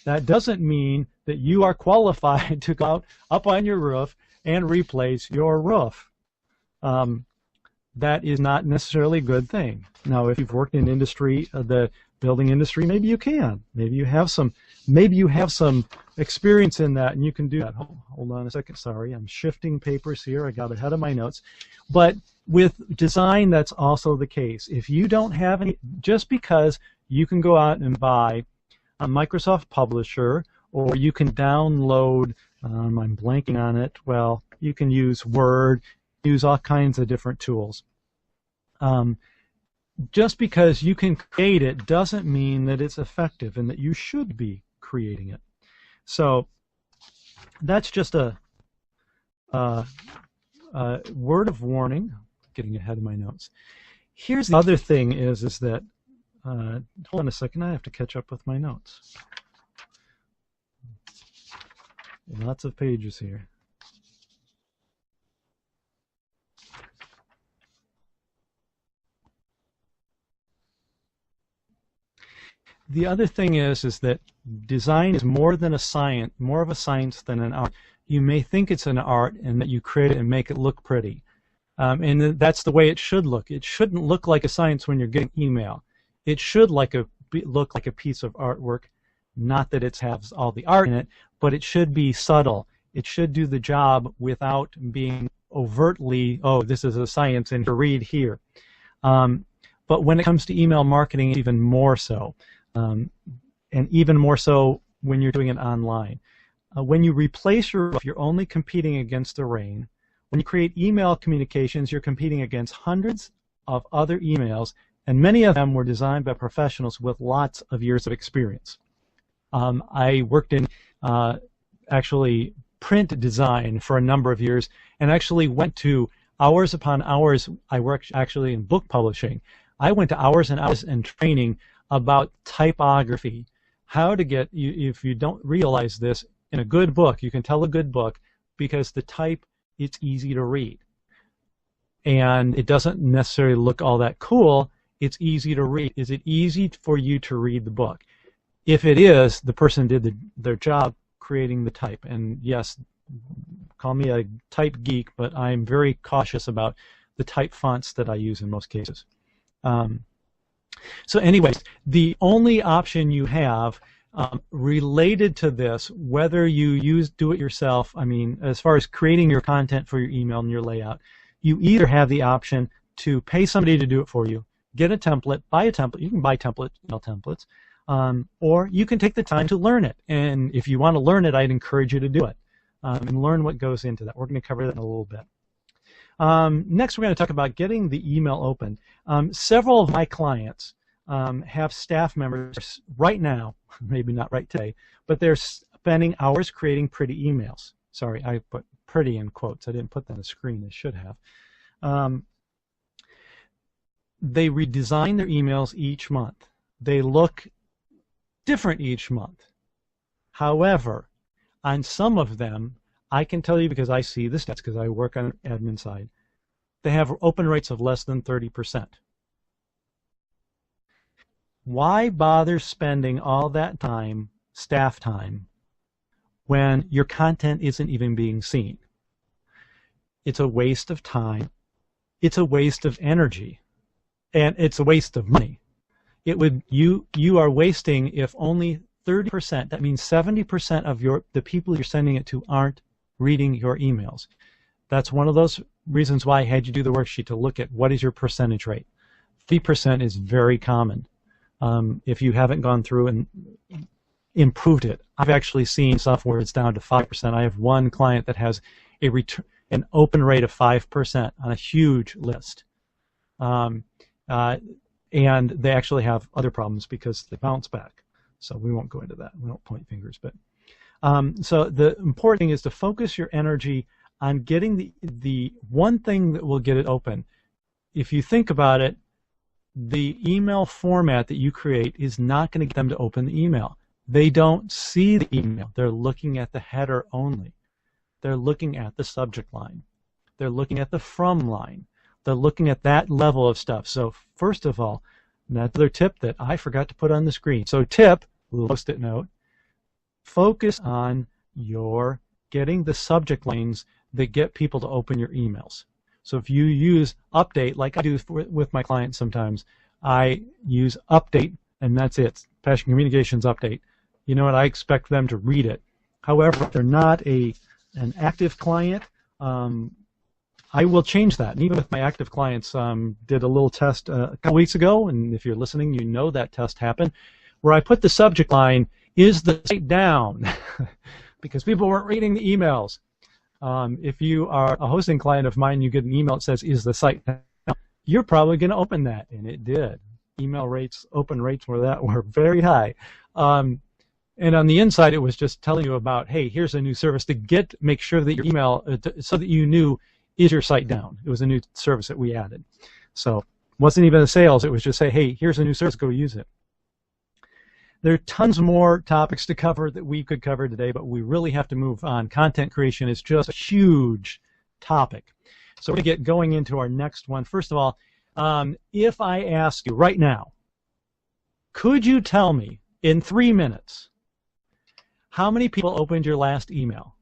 that doesn't mean that you are qualified to go out up on your roof and replace your roof. That is not necessarily a good thing. Now, if you've worked in industry, the building industry, maybe you can. Maybe you have some experience in that, and you can do that. Hold on a second. Sorry, I'm shifting papers here. I got ahead of my notes. But with design, that's also the case. If you don't have any, just because you can go out and buy a Microsoft Publisher, or you can download, I'm blanking on it, well, you can use Word, use all kinds of different tools. Just because you can create it doesn't mean that it's effective and that you should be creating it. So that's just a word of warning. Getting ahead of my notes. Here's the other thing is that, hold on a second, I have to catch up with my notes. Lots of pages here. The other thing is that design is more than a science, more of a science than an art. You may think it's an art and that you create it and make it look pretty. And that's the way it should look. It shouldn't look like a science when you're getting email. It should look like a piece of artwork. Not that it has all the art in it, but it should be subtle. It should do the job without being overtly, oh, this is a science and to read here. But when it comes to email marketing, even more so. And even more so when you're doing it online. When you replace your roof, you're only competing against the rain. When you create email communications, you're competing against hundreds of other emails, and many of them were designed by professionals with lots of years of experience. I worked in actually print design for a number of years, and actually went to hours upon hours. I worked actually in book publishing. I went to hours and hours in training about typography, how to get, if you don't realize this, in a good book, you can tell a good book because the type, it's easy to read. And it doesn't necessarily look all that cool, it's easy to read. Is it easy for you to read the book? If it is, the person did their job creating the type. And yes, call me a type geek, but I'm very cautious about the type fonts that I use in most cases. So anyways, the only option you have related to this, whether you do it yourself, I mean, as far as creating your content for your email and your layout, you either have the option to pay somebody to do it for you, get a template, buy a template. You can buy email templates, or you can take the time to learn it. And if you want to learn it, I'd encourage you to do it and learn what goes into that. We're going to cover that in a little bit. Next, we're going to talk about getting the email open. Several of my clients have staff members right now, maybe not right today, but they're spending hours creating pretty emails. Sorry, I put pretty in quotes. I didn't put that on the screen. I should have. They redesign their emails each month. They look different each month. However, on some of them, I can tell you because I see the stats because I work on the admin side, they have open rates of less than 30%. Why bother spending all that time, staff time, when your content isn't even being seen? It's a waste of time. It's a waste of energy. And it's a waste of money. You are wasting if only 30%, that means 70% of the people you're sending it to aren't reading your emails. That's one of those reasons why I had you do the worksheet to look at what is your percentage rate. 3% is very common. If you haven't gone through and improved it. I've actually seen stuff where it's down to 5%. I have one client that has an open rate of 5% on a huge list. And they actually have other problems because they bounce back. So we won't go into that. We won't point fingers. But so the important thing is to focus your energy on getting the one thing that will get it open. If you think about it, the email format that you create is not going to get them to open the email. They don't see the email. They're looking at the header only. They're looking at the subject line. They're looking at the from line. They're looking at that level of stuff. So first of all, another tip that I forgot to put on the screen. So tip, little post-it note, focus on your getting the subject lines that get people to open your emails. So if you use update, like I do with my clients sometimes, I use update, and that's it. Passion Communications update. You know what? I expect them to read it. However, if they're not an active client, I will change that. And even with my active clients, did a little test a couple weeks ago, and if you're listening, you know that test happened, where I put the subject line, is the site down? Because people weren't reading the emails. If you are a hosting client of mine, you get an email that says, is the site down? You're probably going to open that, and it did. Email rates, open rates were very high. And on the inside, it was just telling you about, hey, here's a new service to make sure that your email, so that you knew, is your site down? It was a new service that we added. So it wasn't even a sales. It was just say, hey, here's a new service, go use it. There are tons more topics to cover that we could cover today, but we really have to move on. Content creation is just a huge topic. So we're going to get going into our next one. First of all, if I ask you right now, could you tell me in 3 minutes how many people opened your last email?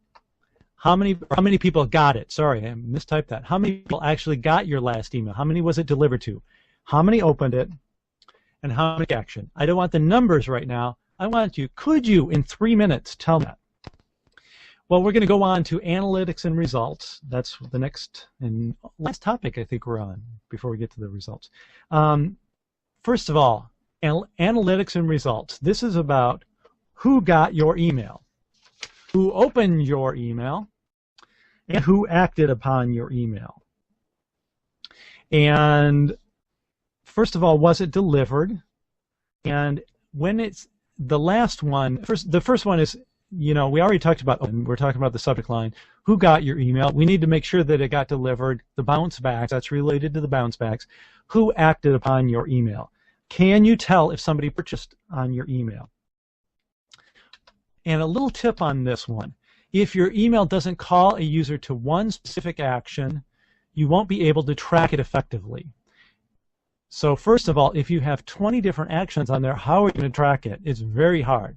How many people got it? Sorry, I mistyped that. How many people actually got your last email? How many was it delivered to? How many opened it? And how many action? I don't want the numbers right now. I want you, could you in 3 minutes tell me that? Well, we're going to go on to analytics and results. That's the next and last topic I think we're on before we get to the results. First of all, analytics and results. This is about who got your email, who opened your email, and who acted upon your email. And first of all, was it delivered? And when it's the last one, the first one is, you know, we already talked about, we're talking about the subject line, who got your email. We need to make sure that it got delivered. The bounce backs, that's related to the bounce backs. Who acted upon your email? Can you tell if somebody purchased on your email? And a little tip on this one. If your email doesn't call a user to one specific action, you won't be able to track it effectively. So first of all, if you have 20 different actions on there, how are you going to track it? It's very hard.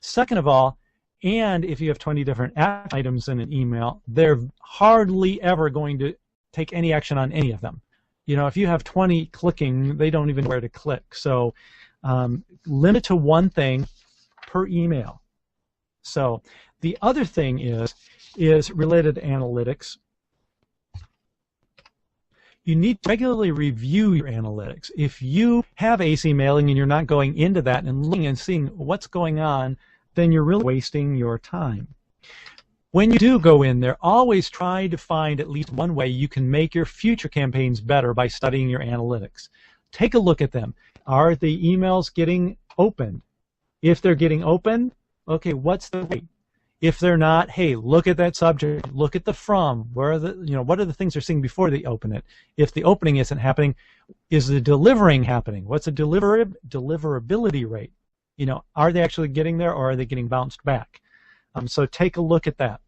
Second of all, and if you have 20 different items in an email, they're hardly ever going to take any action on any of them. You know, if you have 20 clicking, they don't even know where to click. So limit to one thing per email. So the other thing is related to analytics. You need to regularly review your analytics. If you have AC mailing and you're not going into that and looking and seeing what's going on, then you're really wasting your time. When you do go in there, always try to find at least one way you can make your future campaigns better by studying your analytics. Take a look at them. Are the emails getting opened? If they're getting opened, okay, what's the rate? If they're not, hey, look at that subject, look at the from, where are the, you know, what are the things they're seeing before they open it? If the opening isn't happening, is the delivering happening? What's the deliverability rate? You know, are they actually getting there or are they getting bounced back? So take a look at that.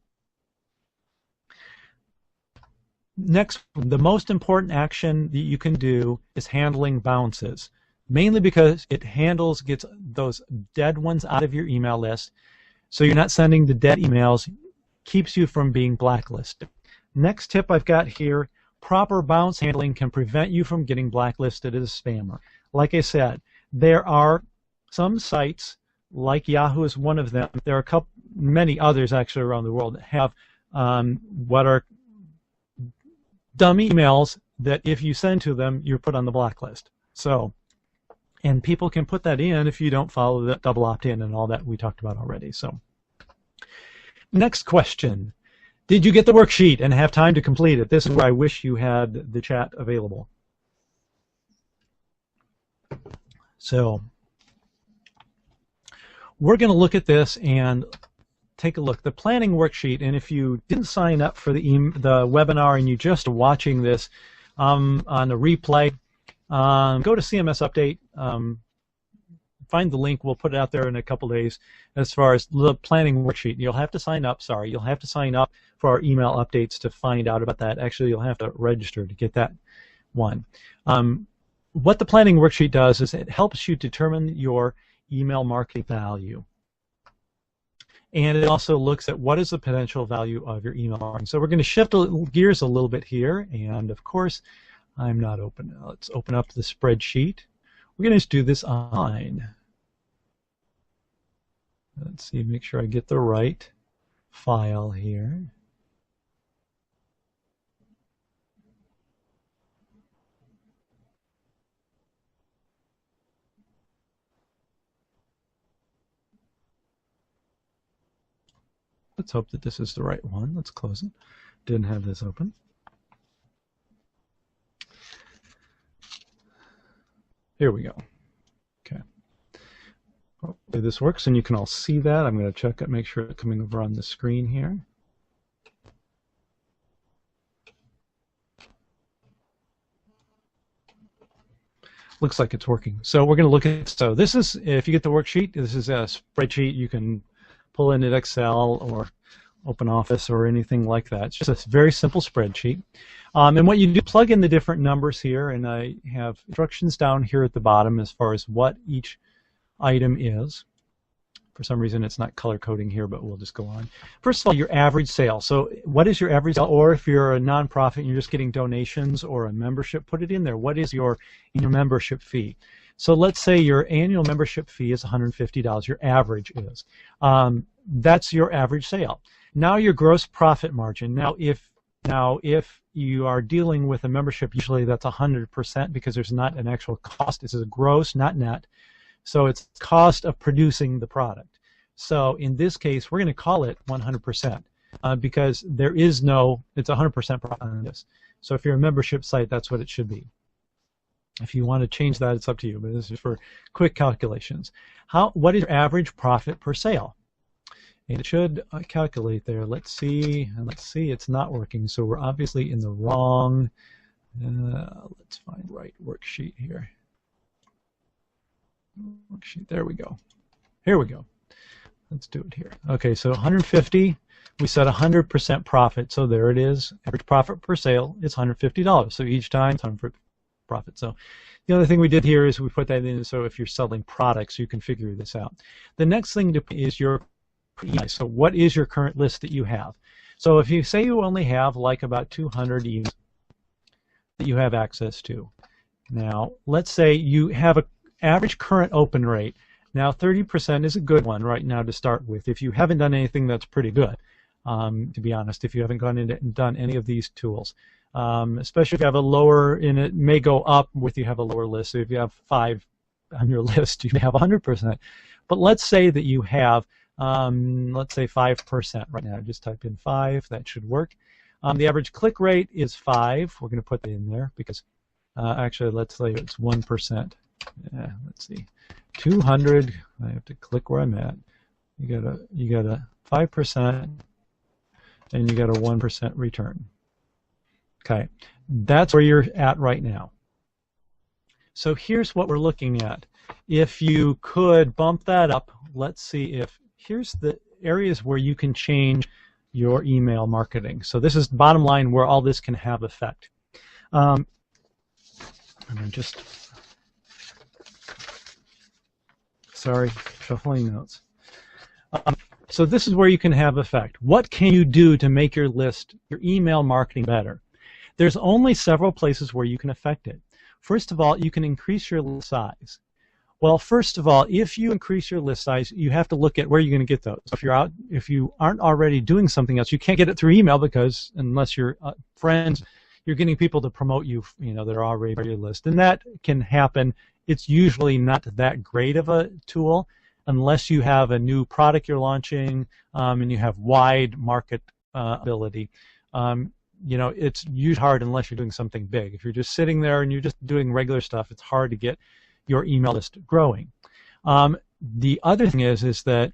Next, the most important action that you can do is handling bounces, mainly because it gets those dead ones out of your email list. So you're not sending the dead emails, keeps you from being blacklisted. Next tip I've got here, proper bounce handling can prevent you from getting blacklisted as a spammer. Like I said, there are some sites, like Yahoo is one of them, there are many others actually around the world that have what are dummy emails that if you send to them, you're put on the blacklist. So, and people can put that in if you don't follow the double opt-in and all that we talked about already. So, next question. Did you get the worksheet and have time to complete it? This is where I wish you had the chat available. So, we're going to look at this and take a look. The planning worksheet, and if you didn't sign up for the webinar and you're just watching this on a replay, go to CMSUpdate. Find the link. We'll put it out there in a couple days as far as the planning worksheet. You'll have to sign up. Sorry, you'll have to sign up for our email updates to find out about that. Actually, you'll have to register to get that one. What the planning worksheet does is it helps you determine your email marketing value. And it also looks at what is the potential value of your email marketing. So we're going to shift gears a little bit here. And of course, I'm not open. Let's open up the spreadsheet. We're going to just do this online. Let's see, make sure I get the right file here. Let's hope that this is the right one. Let's close it. Didn't have this open. Here we go. Okay. Hopefully this works and you can all see that. I'm going to check it, make sure it's coming over on the screen here. Looks like it's working. So we're going to look at, so this is, if you get the worksheet, this is a spreadsheet you can pull into Excel or OpenOffice or anything like that. It's just a very simple spreadsheet. And what you do, plug in the different numbers here, and I have instructions down here at the bottom as far as what each item is. For some reason it's not color coding here, but we'll just go on. First of all, your average sale. So what is your average sale? Or if you're a nonprofit and you're just getting donations or a membership, put it in there. What is your membership fee? So let's say your annual membership fee is $150, your average is. That's your average sale. Now your gross profit margin. Now if you are dealing with a membership, usually that's 100% because there's not an actual cost. This is a gross, not net. So it's cost of producing the product. So in this case, we're going to call it 100% because there is no, it's 100% profit on this. So if you're a membership site, that's what it should be. If you want to change that, it's up to you, but this is for quick calculations. What is your average profit per sale? And it should calculate there. Let's see, it's not working, so we're obviously in the wrong, let's find the right worksheet here. Worksheet, there we go. Here we go. Let's do it here. Okay, so 150, we said 100% profit, so there it is. Average profit per sale is $150, so each time it's 100% profit. So the other thing we did here is we put that in, so if you're selling products, you can figure this out. The next thing to is your email. So what is your current list that you have? So if you say you only have like about 200 emails that you have access to. Now, let's say you have an average current open rate. Now, 30% is a good one right now to start with. If you haven't done anything, that's pretty good, to be honest, if you haven't gone in and done any of these tools. Especially if you have a lower, and it may go up with you have a lower list. So if you have 5 on your list, you may have 100%. But let's say that you have, let's say 5% right now. Just type in 5, that should work. The average click rate is 5. We're going to put that in there because, actually, let's say it's 1%. Yeah, let's see, 200. I have to click where I'm at. You got a 5%, and you got a 1% return. Okay, that's where you're at right now. So here's what we're looking at. If you could bump that up, let's see if here's the areas where you can change your email marketing. So this is the bottom line where all this can have effect. And I'm just sorry, shuffling notes. So this is where you can have effect. What can you do to make your list, your email marketing better? There's only several places where you can affect it. First of all, you can increase your list size. Well, first of all, if you increase your list size, you have to look at where you're going to get those. If you aren't already doing something else, you can't get it through email because unless you're friends, you're getting people to promote you, that are already on your list, and that can happen. It's usually not that great of a tool unless you have a new product you're launching and you have wide market ability. It's usually hard unless you're doing something big. If you're just sitting there and you're just doing regular stuff, it's hard to get your email list growing. The other thing is that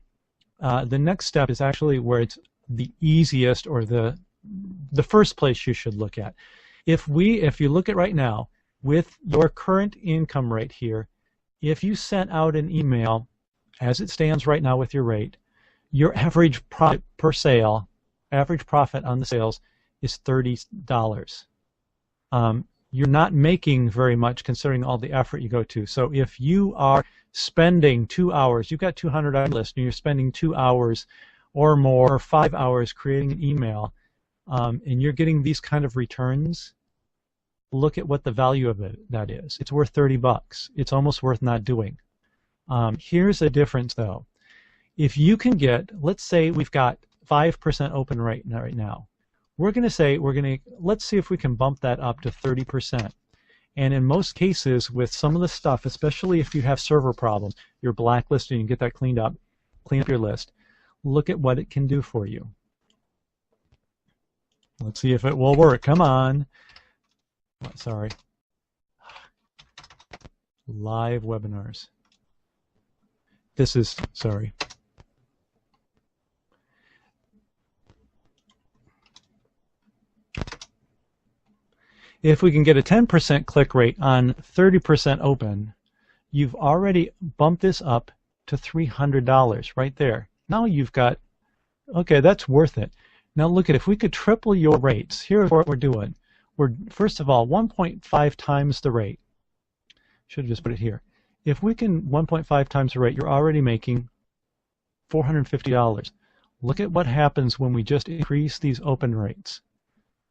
the next step is actually where it's the easiest, or the first place you should look at. If you look at right now, with your current income rate here, if you sent out an email as it stands right now with your rate, your average profit per sale, average profit on the sales is $30. You're not making very much considering all the effort you go to. So if you are spending 2 hours, you've got 200 on your list, and you're spending 2 hours or more, or 5 hours creating an email, and you're getting these kind of returns, look at what the value of that is. It's worth $30. It's almost worth not doing. Here's a difference though. If you can get, let's say we've got 5% open rate right now. We're going to say, let's see if we can bump that up to 30%. And in most cases, with some of the stuff, especially if you have server problems, you're blacklisted and you get that clean up your list, look at what it can do for you. Let's see if it will work. Come on. Oh, sorry. Live webinars. This is, sorry. If we can get a 10% click rate on 30% open, you've already bumped this up to $300 right there. Now you've got, okay, that's worth it. Now look at, if we could triple your rates, here's what we're doing. We're, first of all, 1.5 times the rate. Should have just put it here. If we can 1.5 times the rate, you're already making $450. Look at what happens when we just increase these open rates.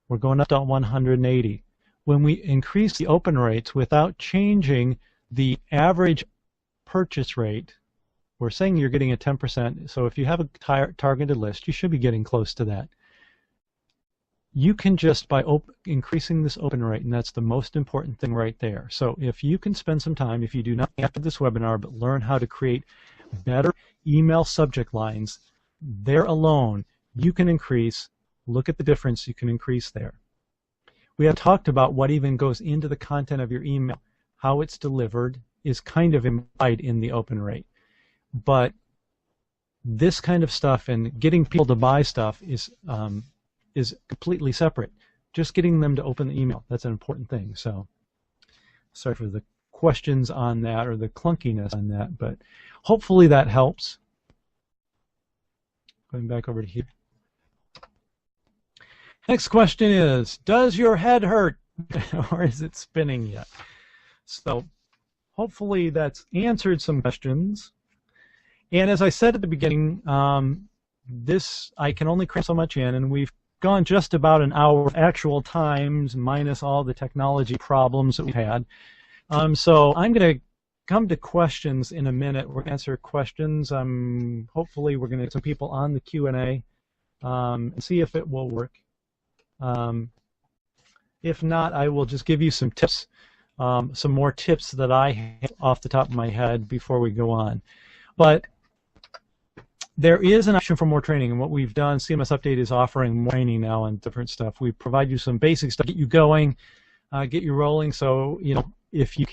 We're going up to 180. When we increase the open rates without changing the average purchase rate, we're saying you're getting a 10%. So if you have a targeted list, you should be getting close to that. You can just, by increasing this open rate, and that's the most important thing right there. So if you can spend some time, if you do not after this webinar, but learn how to create better email subject lines, there alone, you can increase, look at the difference you can increase there. We have talked about what even goes into the content of your email. How it's delivered is kind of implied in the open rate. But this kind of stuff and getting people to buy stuff is completely separate. Just getting them to open the email, that's an important thing. So sorry for the questions on that or the clunkiness on that, but hopefully that helps. Going back over to here. Next question is, does your head hurt or is it spinning yet? So hopefully that's answered some questions. And as I said at the beginning, I can only cram so much in, and we've gone just about an hour of actual times minus all the technology problems that we've had. So I'm going to come to questions in a minute. We're going to answer questions. Hopefully we're going to get some people on the Q&A and see if it will work. If not, I will just give you some tips, some more tips that I have off the top of my head before we go on. But there is an option for more training, and what we've done, CMSUpdate is offering more training now on different stuff. We provide you some basic stuff, get you going, get you rolling. So, you know, if you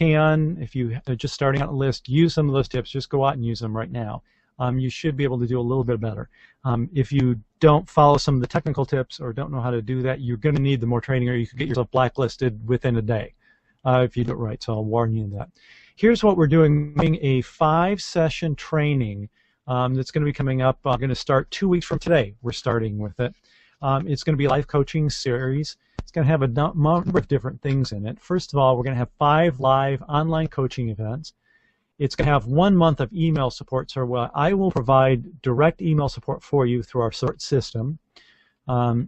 are just starting out a list, use some of those tips. Just go out and use them right now. You should be able to do a little bit better. If you don't follow some of the technical tips or don't know how to do that, you're going to need the more training, or you could get yourself blacklisted within a day if you do it right. So I'll warn you of that. Here's what we're doing a 5-session training that's going to be coming up. I'm going to start 2 weeks from today. We're starting with it. It's going to be a live coaching series. It's going to have a number of different things in it. First of all, we're going to have 5 live online coaching events. It's going to have 1 month of email support, so I will provide direct email support for you through our sort system, so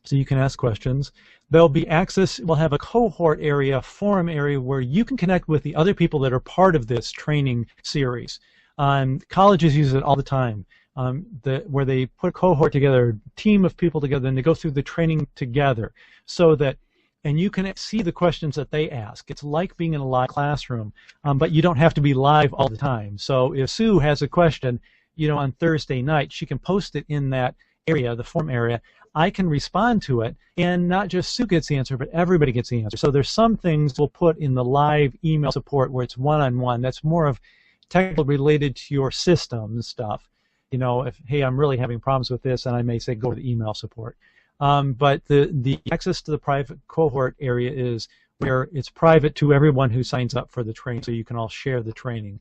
you can ask questions. There'll be access, we'll have a cohort area, forum area, where you can connect with the other people that are part of this training series. Colleges use it all the time, where they put a cohort together, a team of people together, and they go through the training together, so that, and you can see the questions that they ask. It's like being in a live classroom, but you don't have to be live all the time. So if Sue has a question, you know, on Thursday night, she can post it in that area, the forum area. I can respond to it, and not just Sue gets the answer, but everybody gets the answer. So there's some things we'll put in the live email support where it's one-on-one. That's more of technical related to your system stuff. if, hey, I'm really having problems with this, and I may say go to email support. But the access to the private cohort area is where it's private to everyone who signs up for the training, so you can all share the training.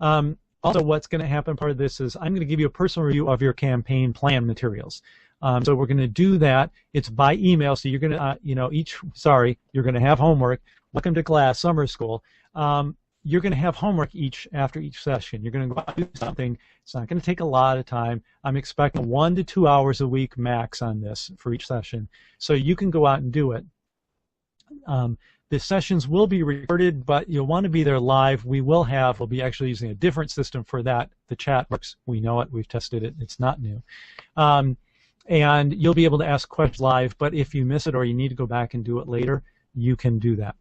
Also, what's going to happen, part of this is I'm going to give you a personal review of your campaign plan materials. So we're going to do that. It's by email, so you're going to, you're going to have homework. Welcome to class, summer school. You're going to have homework after each session. You're going to go out and do something. It's not going to take a lot of time. I'm expecting 1 to 2 hours a week max on this for each session. So you can go out and do it. The sessions will be recorded, but you'll want to be there live. We'll be actually using a different system for that. The chat works. We know it. We've tested it. It's not new. And you'll be able to ask questions live, but if you miss it or you need to go back and do it later, you can do that.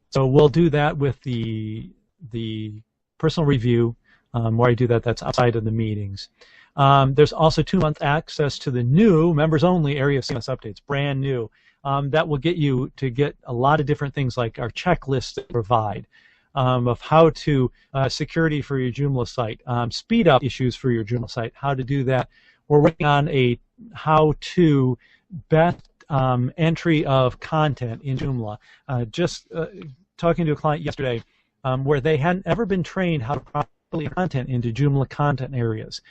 So we'll do that with the personal review where I do that. That's outside of the meetings. There's also 2-month access to the new members-only area of CMS Updates, brand new. That will get you to get a lot of different things like our checklists that provide of how to security for your Joomla site, speed up issues for your Joomla site, how to do that. We're working on a how-to best entry of content in Joomla. Just talking to a client yesterday where they hadn't ever been trained how to properly content into Joomla content areas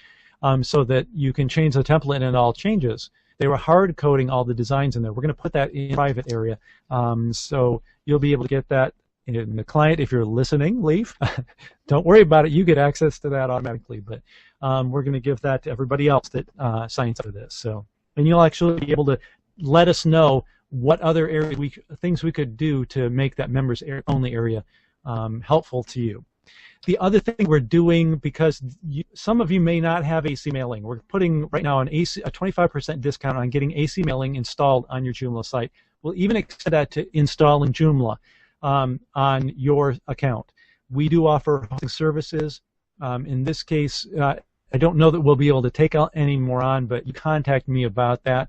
so that you can change the template and it all changes. They were hard coding all the designs in there. We're going to put that in private area. So you'll be able to get that in the client. If you're listening, Leaf, don't worry about it. You get access to that automatically. But we're going to give that to everybody else that signs up for this. So, and you'll actually be able to let us know what other things we could do to make that members only area helpful to you. The other thing we're doing, because some of you may not have AC mailing, we're putting right now a 25% discount on getting AC mailing installed on your Joomla site. We'll even extend that to installing Joomla on your account. We do offer hosting services. In this case, I don't know that we'll be able to take out any more on, but you contact me about that.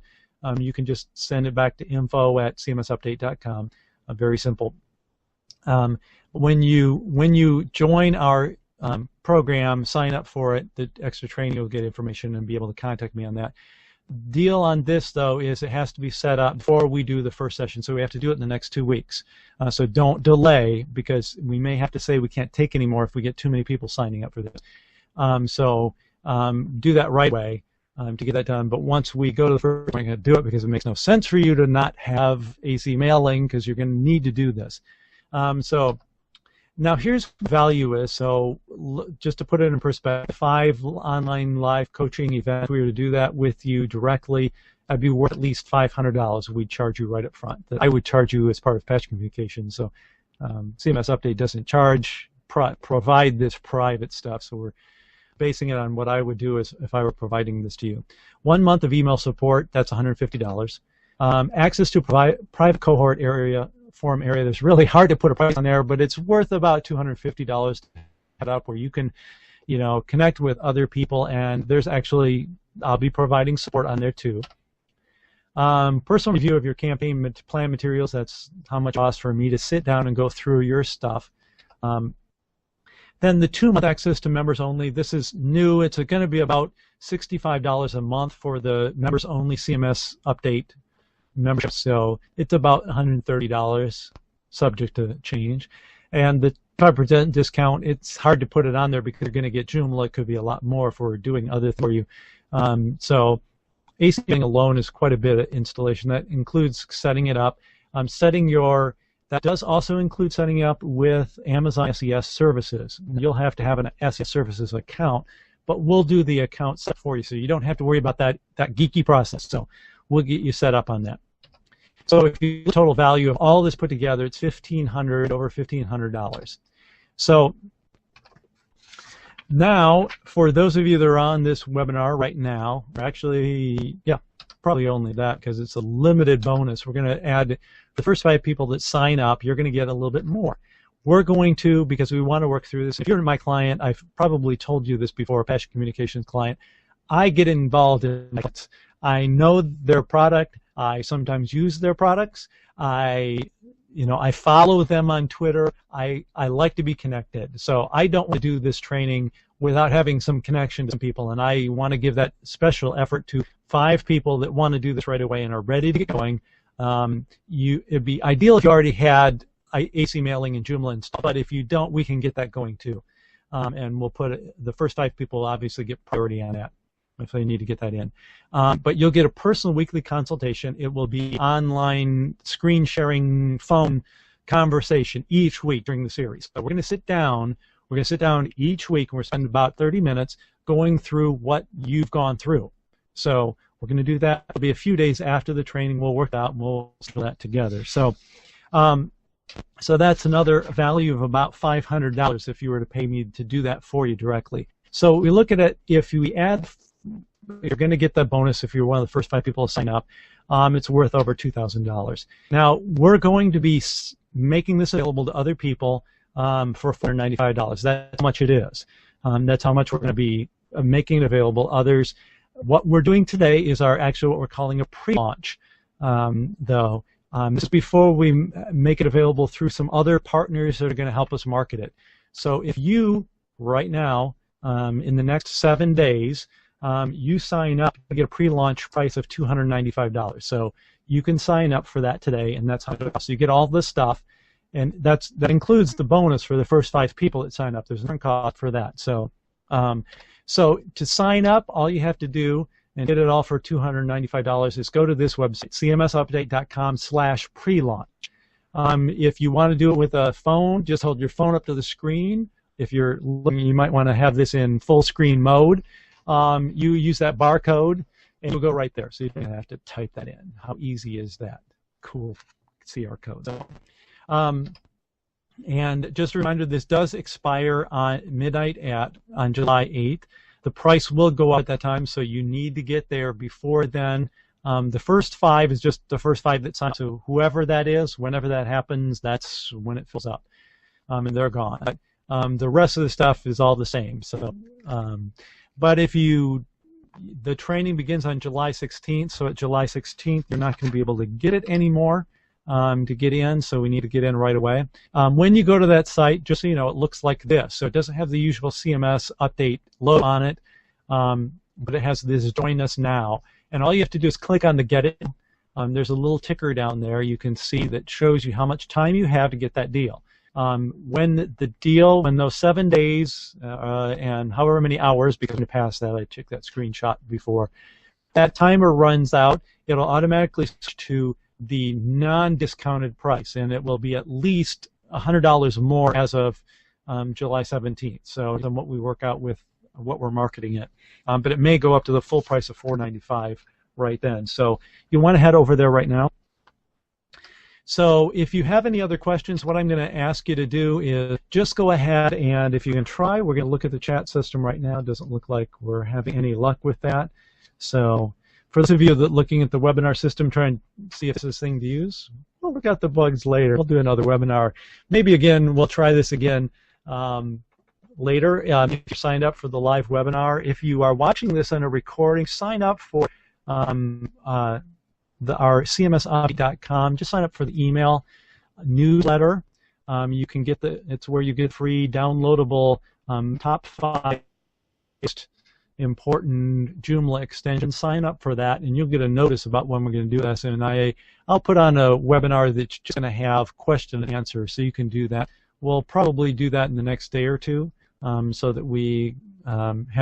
You can just send it back to info@cmsupdate.com. Very simple. When you join our program, sign up for it, the extra training, you'll get information and be able to contact me on that. Deal on this, though, is it has to be set up before we do the first session, so we have to do it in the next 2 weeks. So don't delay, because we may have to say we can't take any more if we get too many people signing up for this. Do that right away to get that done. But once we go to the first, we're going to do it because it makes no sense for you to not have AC mailing, because you're going to need to do this. So now here's what value is. So just to put it in perspective, 5 online live coaching events, if we were to do that with you directly, that'd be worth at least $500. We'd charge you right up front. That I would charge you as part of Patch Communications. So CMS Update doesn't provide this private stuff, so we're basing it on what I would do as if I were providing this to you. 1 month of email support, that's $150. Access to private cohort forum area. That's really hard to put a price on there, but it's worth about $250 to set up where you can, connect with other people, and there's actually, I'll be providing support on there too. Personal review of your campaign plan materials, that's how much it costs for me to sit down and go through your stuff. Then the 2-month access to members only, this is new. It's going to be about $65 a month for the members only CMS Update membership, so it's about $130 subject to change. And the 5% discount, it's hard to put it on there because you're going to get Joomla. It could be a lot more if we're doing other for you. So AC alone is quite a bit of installation. That includes setting it up. That does also include setting up with Amazon SES services. You'll have to have an SES services account, but we'll do the account set for you, so you don't have to worry about that geeky process. So we'll get you set up on that. So if you the total value of all this put together, it's over $1,500. So now, for those of you that are on this webinar right now, actually, yeah, probably only that because it's a limited bonus. We're going to add the first 5 people that sign up. You're going to get a little bit more. We're going to, because we want to work through this. If you're my client, I've probably told you this before, Patch Communications client, I get involved in it. I know their product. I sometimes use their products. I follow them on Twitter. I like to be connected. So I don't want to do this training without having some connection to some people. And I want to give that special effort to 5 people that want to do this right away and are ready to get going. It'd be ideal if you already had AC mailing and Joomla installed, but if you don't, we can get that going too. And we'll put the first 5 people will obviously get priority on that if they need to get that in. But you'll get a personal weekly consultation. It will be online screen sharing phone conversation each week during the series. So we're going to sit down. We're going to sit down each week, and we're spending about 30 minutes going through what you've gone through. So we're going to do that. It'll be a few days after the training. We'll work out, and we'll do that together. So that's another value of about $500 if you were to pay me to do that for you directly. So we look at it, if we add, you're going to get the bonus if you're one of the first 5 people to sign up. It's worth over $2,000. Now, we're going to be making this available to other people for $495. That's how much it is. That's how much we're going to be making it available. Others, what we're doing today is what we're calling a pre-launch, though. This is before we make it available through some other partners that are going to help us market it. So if you, right now, in the next 7 days, you sign up, you get a pre-launch price of $295. So you can sign up for that today, and that's how it costs. So you get all this stuff, and that includes the bonus for the first 5 people that sign up. There's no cost for that. So, so to sign up, all you have to do and get it all for $295 is go to this website, cmsupdate.com/pre-launch. If you want to do it with a phone, just hold your phone up to the screen. If you're looking, you might want to have this in full screen mode. You use that barcode, and you'll go right there. So you don't have to type that in. How easy is that? Cool. See our code. So, and just a reminder, this does expire on midnight on July 8th. The price will go up at that time, so you need to get there before then. The first 5 is just the first 5 that sign up. So whoever that is, whenever that happens, that's when it fills up, and they're gone. But, the rest of the stuff is all the same. So, but if the training begins on July 16th, so at July 16th, you're not going to be able to get it anymore to get in, so we need to get in right away. When you go to that site, just so you know, it looks like this. So it doesn't have the usual CMS update logo on it, but it has this Join Us Now. And all you have to do is click on the Get It. There's a little ticker down there you can see that shows you how much time you have to get that deal. When those 7 days and however many hours, because in the past that I took that screenshot before, that timer runs out, it'll automatically switch to the non-discounted price, and it will be at least $100 more as of July 17th. So than what we work out with what we're marketing it, but it may go up to the full price of $495 right then. So you want to head over there right now. So if you have any other questions, what I'm going to ask you to do is just go ahead, and if you can try, we're going to look at the chat system right now. It doesn't look like we're having any luck with that. So for those of you that are looking at the webinar system, try and see if it's this thing to use. We'll look at the bugs later. We'll do another webinar. Maybe again, we'll try this again later. If you signed up for the live webinar, if you are watching this on a recording, sign up for our CMSUpdate.com. Just sign up for the email newsletter. You can get it's where you get free downloadable top 5 important Joomla extensions. Sign up for that, and you'll get a notice about when we're going to do this. And I'll put on a webinar that's just going to have question and answer, so you can do that. We'll probably do that in the next day or two, so that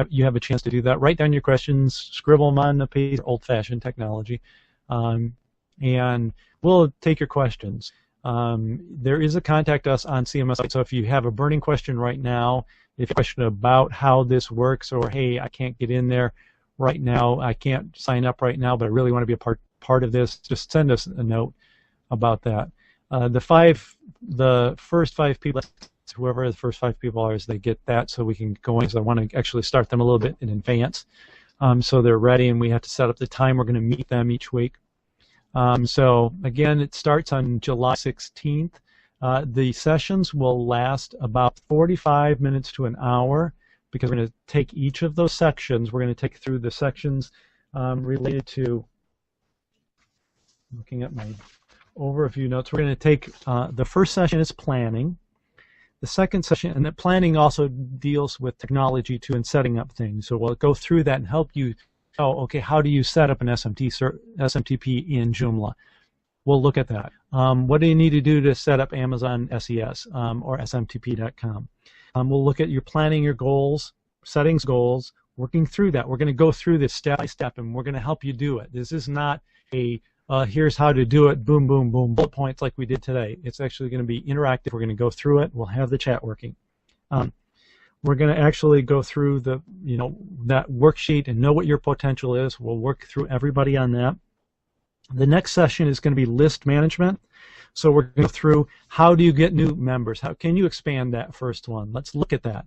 you have a chance to do that. Write down your questions, scribble them on the page, old-fashioned technology, and we'll take your questions. There is a contact us on CMS, so if you have a burning question right now, if you have a question about how this works, or hey, I can't get in there right now, I can't sign up right now, but I really want to be a part of this, just send us a note about that. The first 5 people, whoever the first 5 people are, they get that, so we can go in. So I want to actually start them a little bit in advance, so they're ready, and we have to set up the time we're going to meet them each week. So again, it starts on July 16th. The sessions will last about 45 minutes to an hour, because we're going to take each of those sections. We're going to take through the sections related to, looking at my overview notes, we're going to take the first session is planning. The second session, and the planning also deals with technology too and setting up things. So we'll go through that and help you. Oh, okay, how do you set up an SMTP in Joomla? We'll look at that. What do you need to do to set up Amazon SES or SMTP.com? We'll look at your planning your goals, settings goals, working through that. We're going to go through this step by step, and we're going to help you do it. This is not a here's how to do it, boom, boom, boom, bullet points like we did today. It's actually going to be interactive. We're going to go through it. We'll have the chat working. We're going to actually go through the, that worksheet and know what your potential is. We'll work through everybody on that. The next session is going to be list management. So we're going to go through how do you get new members? How can you expand that first one? Let's look at that.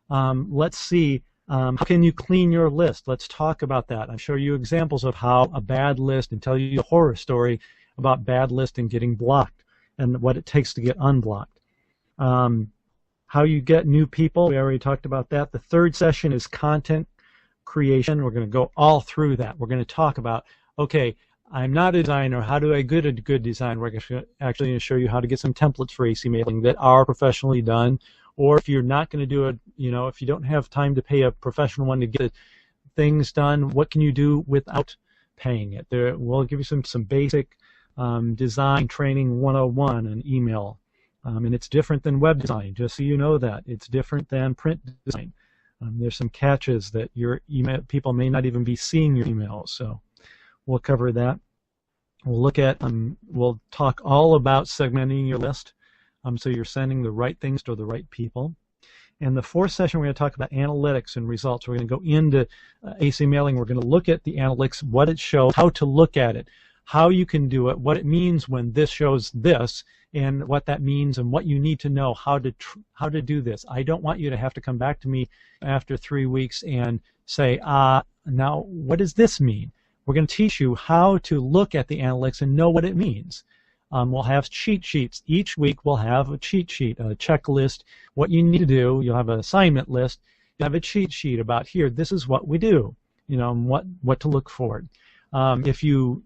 Let's see how can you clean your list. Let's talk about that. I'll show you examples of how a bad list and tell you a horror story about bad list and getting blocked and what it takes to get unblocked. How you get new people, we already talked about that. The third session is content creation. We're going to go all through that. We're going to talk about, okay, I'm not a designer. How do I get a good design? We're actually going to show you how to get some templates for AC mailing that are professionally done. Or if you're not going to do it, if you don't have time to pay a professional one to get things done, what can you do without paying it? We'll give you some basic design training 101 in email. And it's different than web design, just so you know that. It's different than print design. There's some catches that your email people may not even be seeing your emails, so we'll cover that. We'll look at, we'll talk all about segmenting your list, so you're sending the right things to the right people. And the fourth session, we're going to talk about analytics and results. We're going to go into AC mailing. We're going to look at the analytics, what it shows, how to look at it, how you can do it, what it means when this shows this, and what that means and what you need to know how to do this. I don't want you to have to come back to me after 3 weeks and say, now what does this mean? We're going to teach you how to look at the analytics and know what it means. We'll have cheat sheets. Each week we'll have a cheat sheet, a checklist, what you need to do. You'll have an assignment list. You have a cheat sheet about here, this is what we do, and what to look for. If you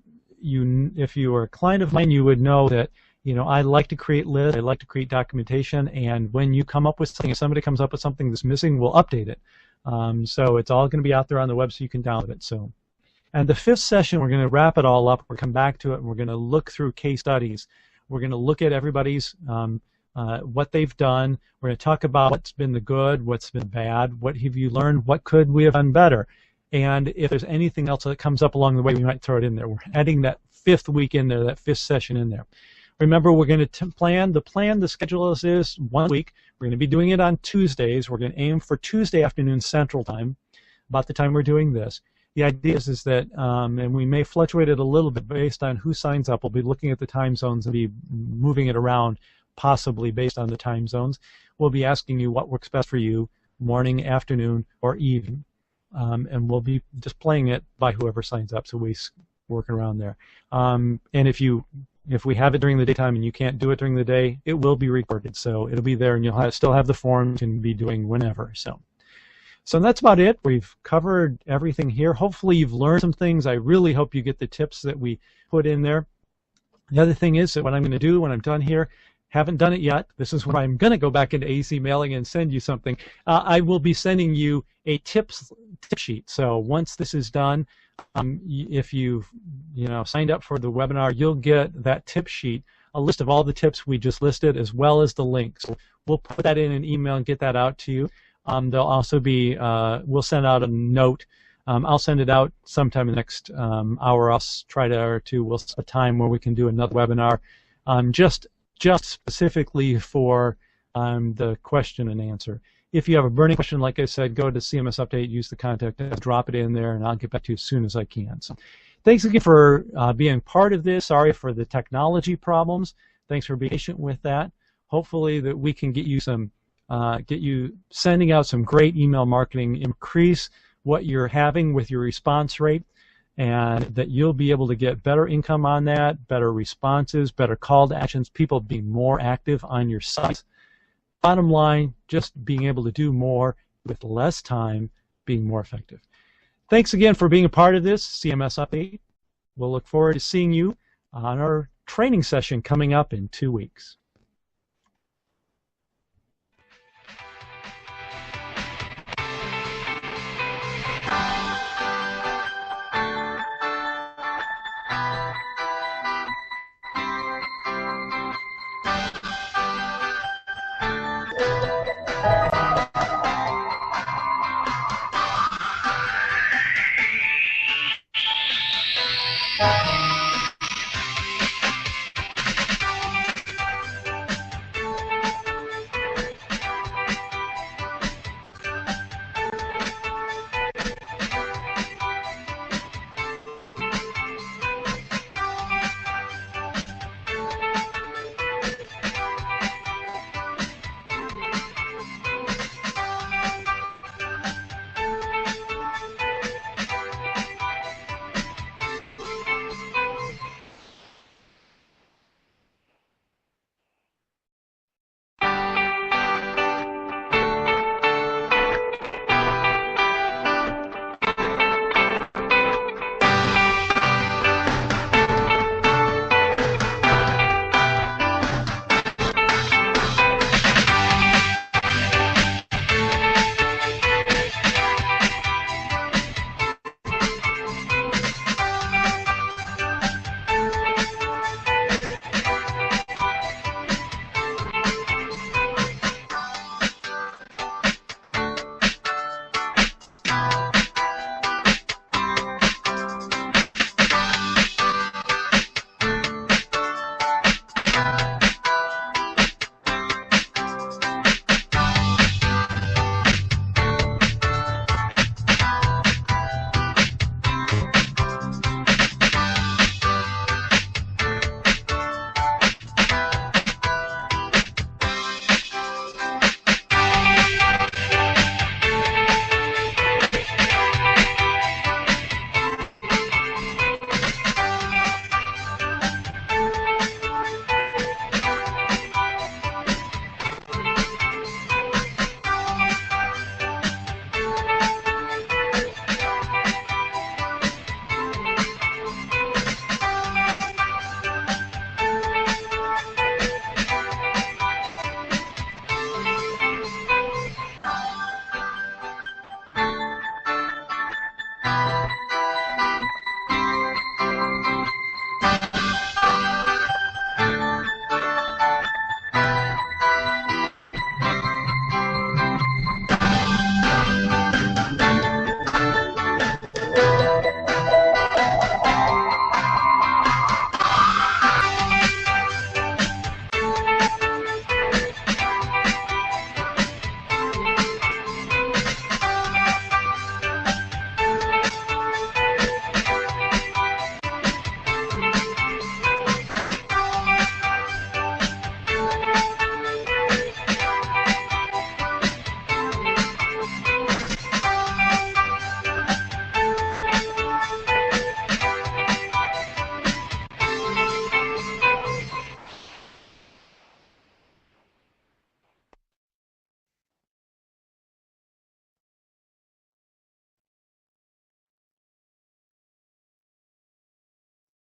are a client of mine, you would know that I like to create lists, I like to create documentation, and when you come up with something, if somebody comes up with something that's missing, we'll update it. So it's all going to be out there on the web so you can download it. And the fifth session, we're going to wrap it all up. We'll come back to it, and we're going to look through case studies. We're going to look at everybody's, what they've done. We're going to talk about what's been the good, what's been bad, what have you learned, what could we have done better. And if there's anything else that comes up along the way, we might throw it in there. We're adding that fifth week in there, that fifth session in there. Remember, we're going to plan. The schedule is 1 week. We're going to be doing it on Tuesdays. We're going to aim for Tuesday afternoon Central Time, about the time we're doing this. The idea is that, and we may fluctuate it a little bit based on who signs up. We'll be looking at the time zones and be moving it around, possibly based on the time zones. We'll be asking you what works best for you, morning, afternoon, or evening. And we'll be just playing it by whoever signs up, so we work around there. And if we have it during the daytime and you can't do it during the day, it will be recorded, so it'll be there, and you'll still have the forms you can be doing whenever. So that's about it. We've covered everything here. Hopefully you've learned some things. I really hope you get the tips that we put in there. The other thing is that what I'm going to do when I'm done here, haven't done it yet, this is where I'm going to go back into AC mailing and send you something. I will be sending you a tip sheet. So once this is done, if you've signed up for the webinar, you'll get that tip sheet, a list of all the tips we just listed, as well as the links. So we'll put that in an email and get that out to you. There'll also be, we'll send out a note. I'll send it out sometime in the next hour. I'll try to, we'll set a time where we can do another webinar, just specifically for the question and answer. If you have a burning question, like I said, go to CMSUpdate, use the contact, drop it in there, and I'll get back to you as soon as I can. So, thanks again for being part of this. Sorry for the technology problems. Thanks for being patient with that. Hopefully that we can get you sending out some great email marketing, increase what you're having with your response rate, and that you'll be able to get better income on that, better responses, better call to actions, people being more active on your sites. Bottom line, just being able to do more with less time, being more effective. Thanks again for being a part of this CMS Update. We'll look forward to seeing you on our training session coming up in 2 weeks.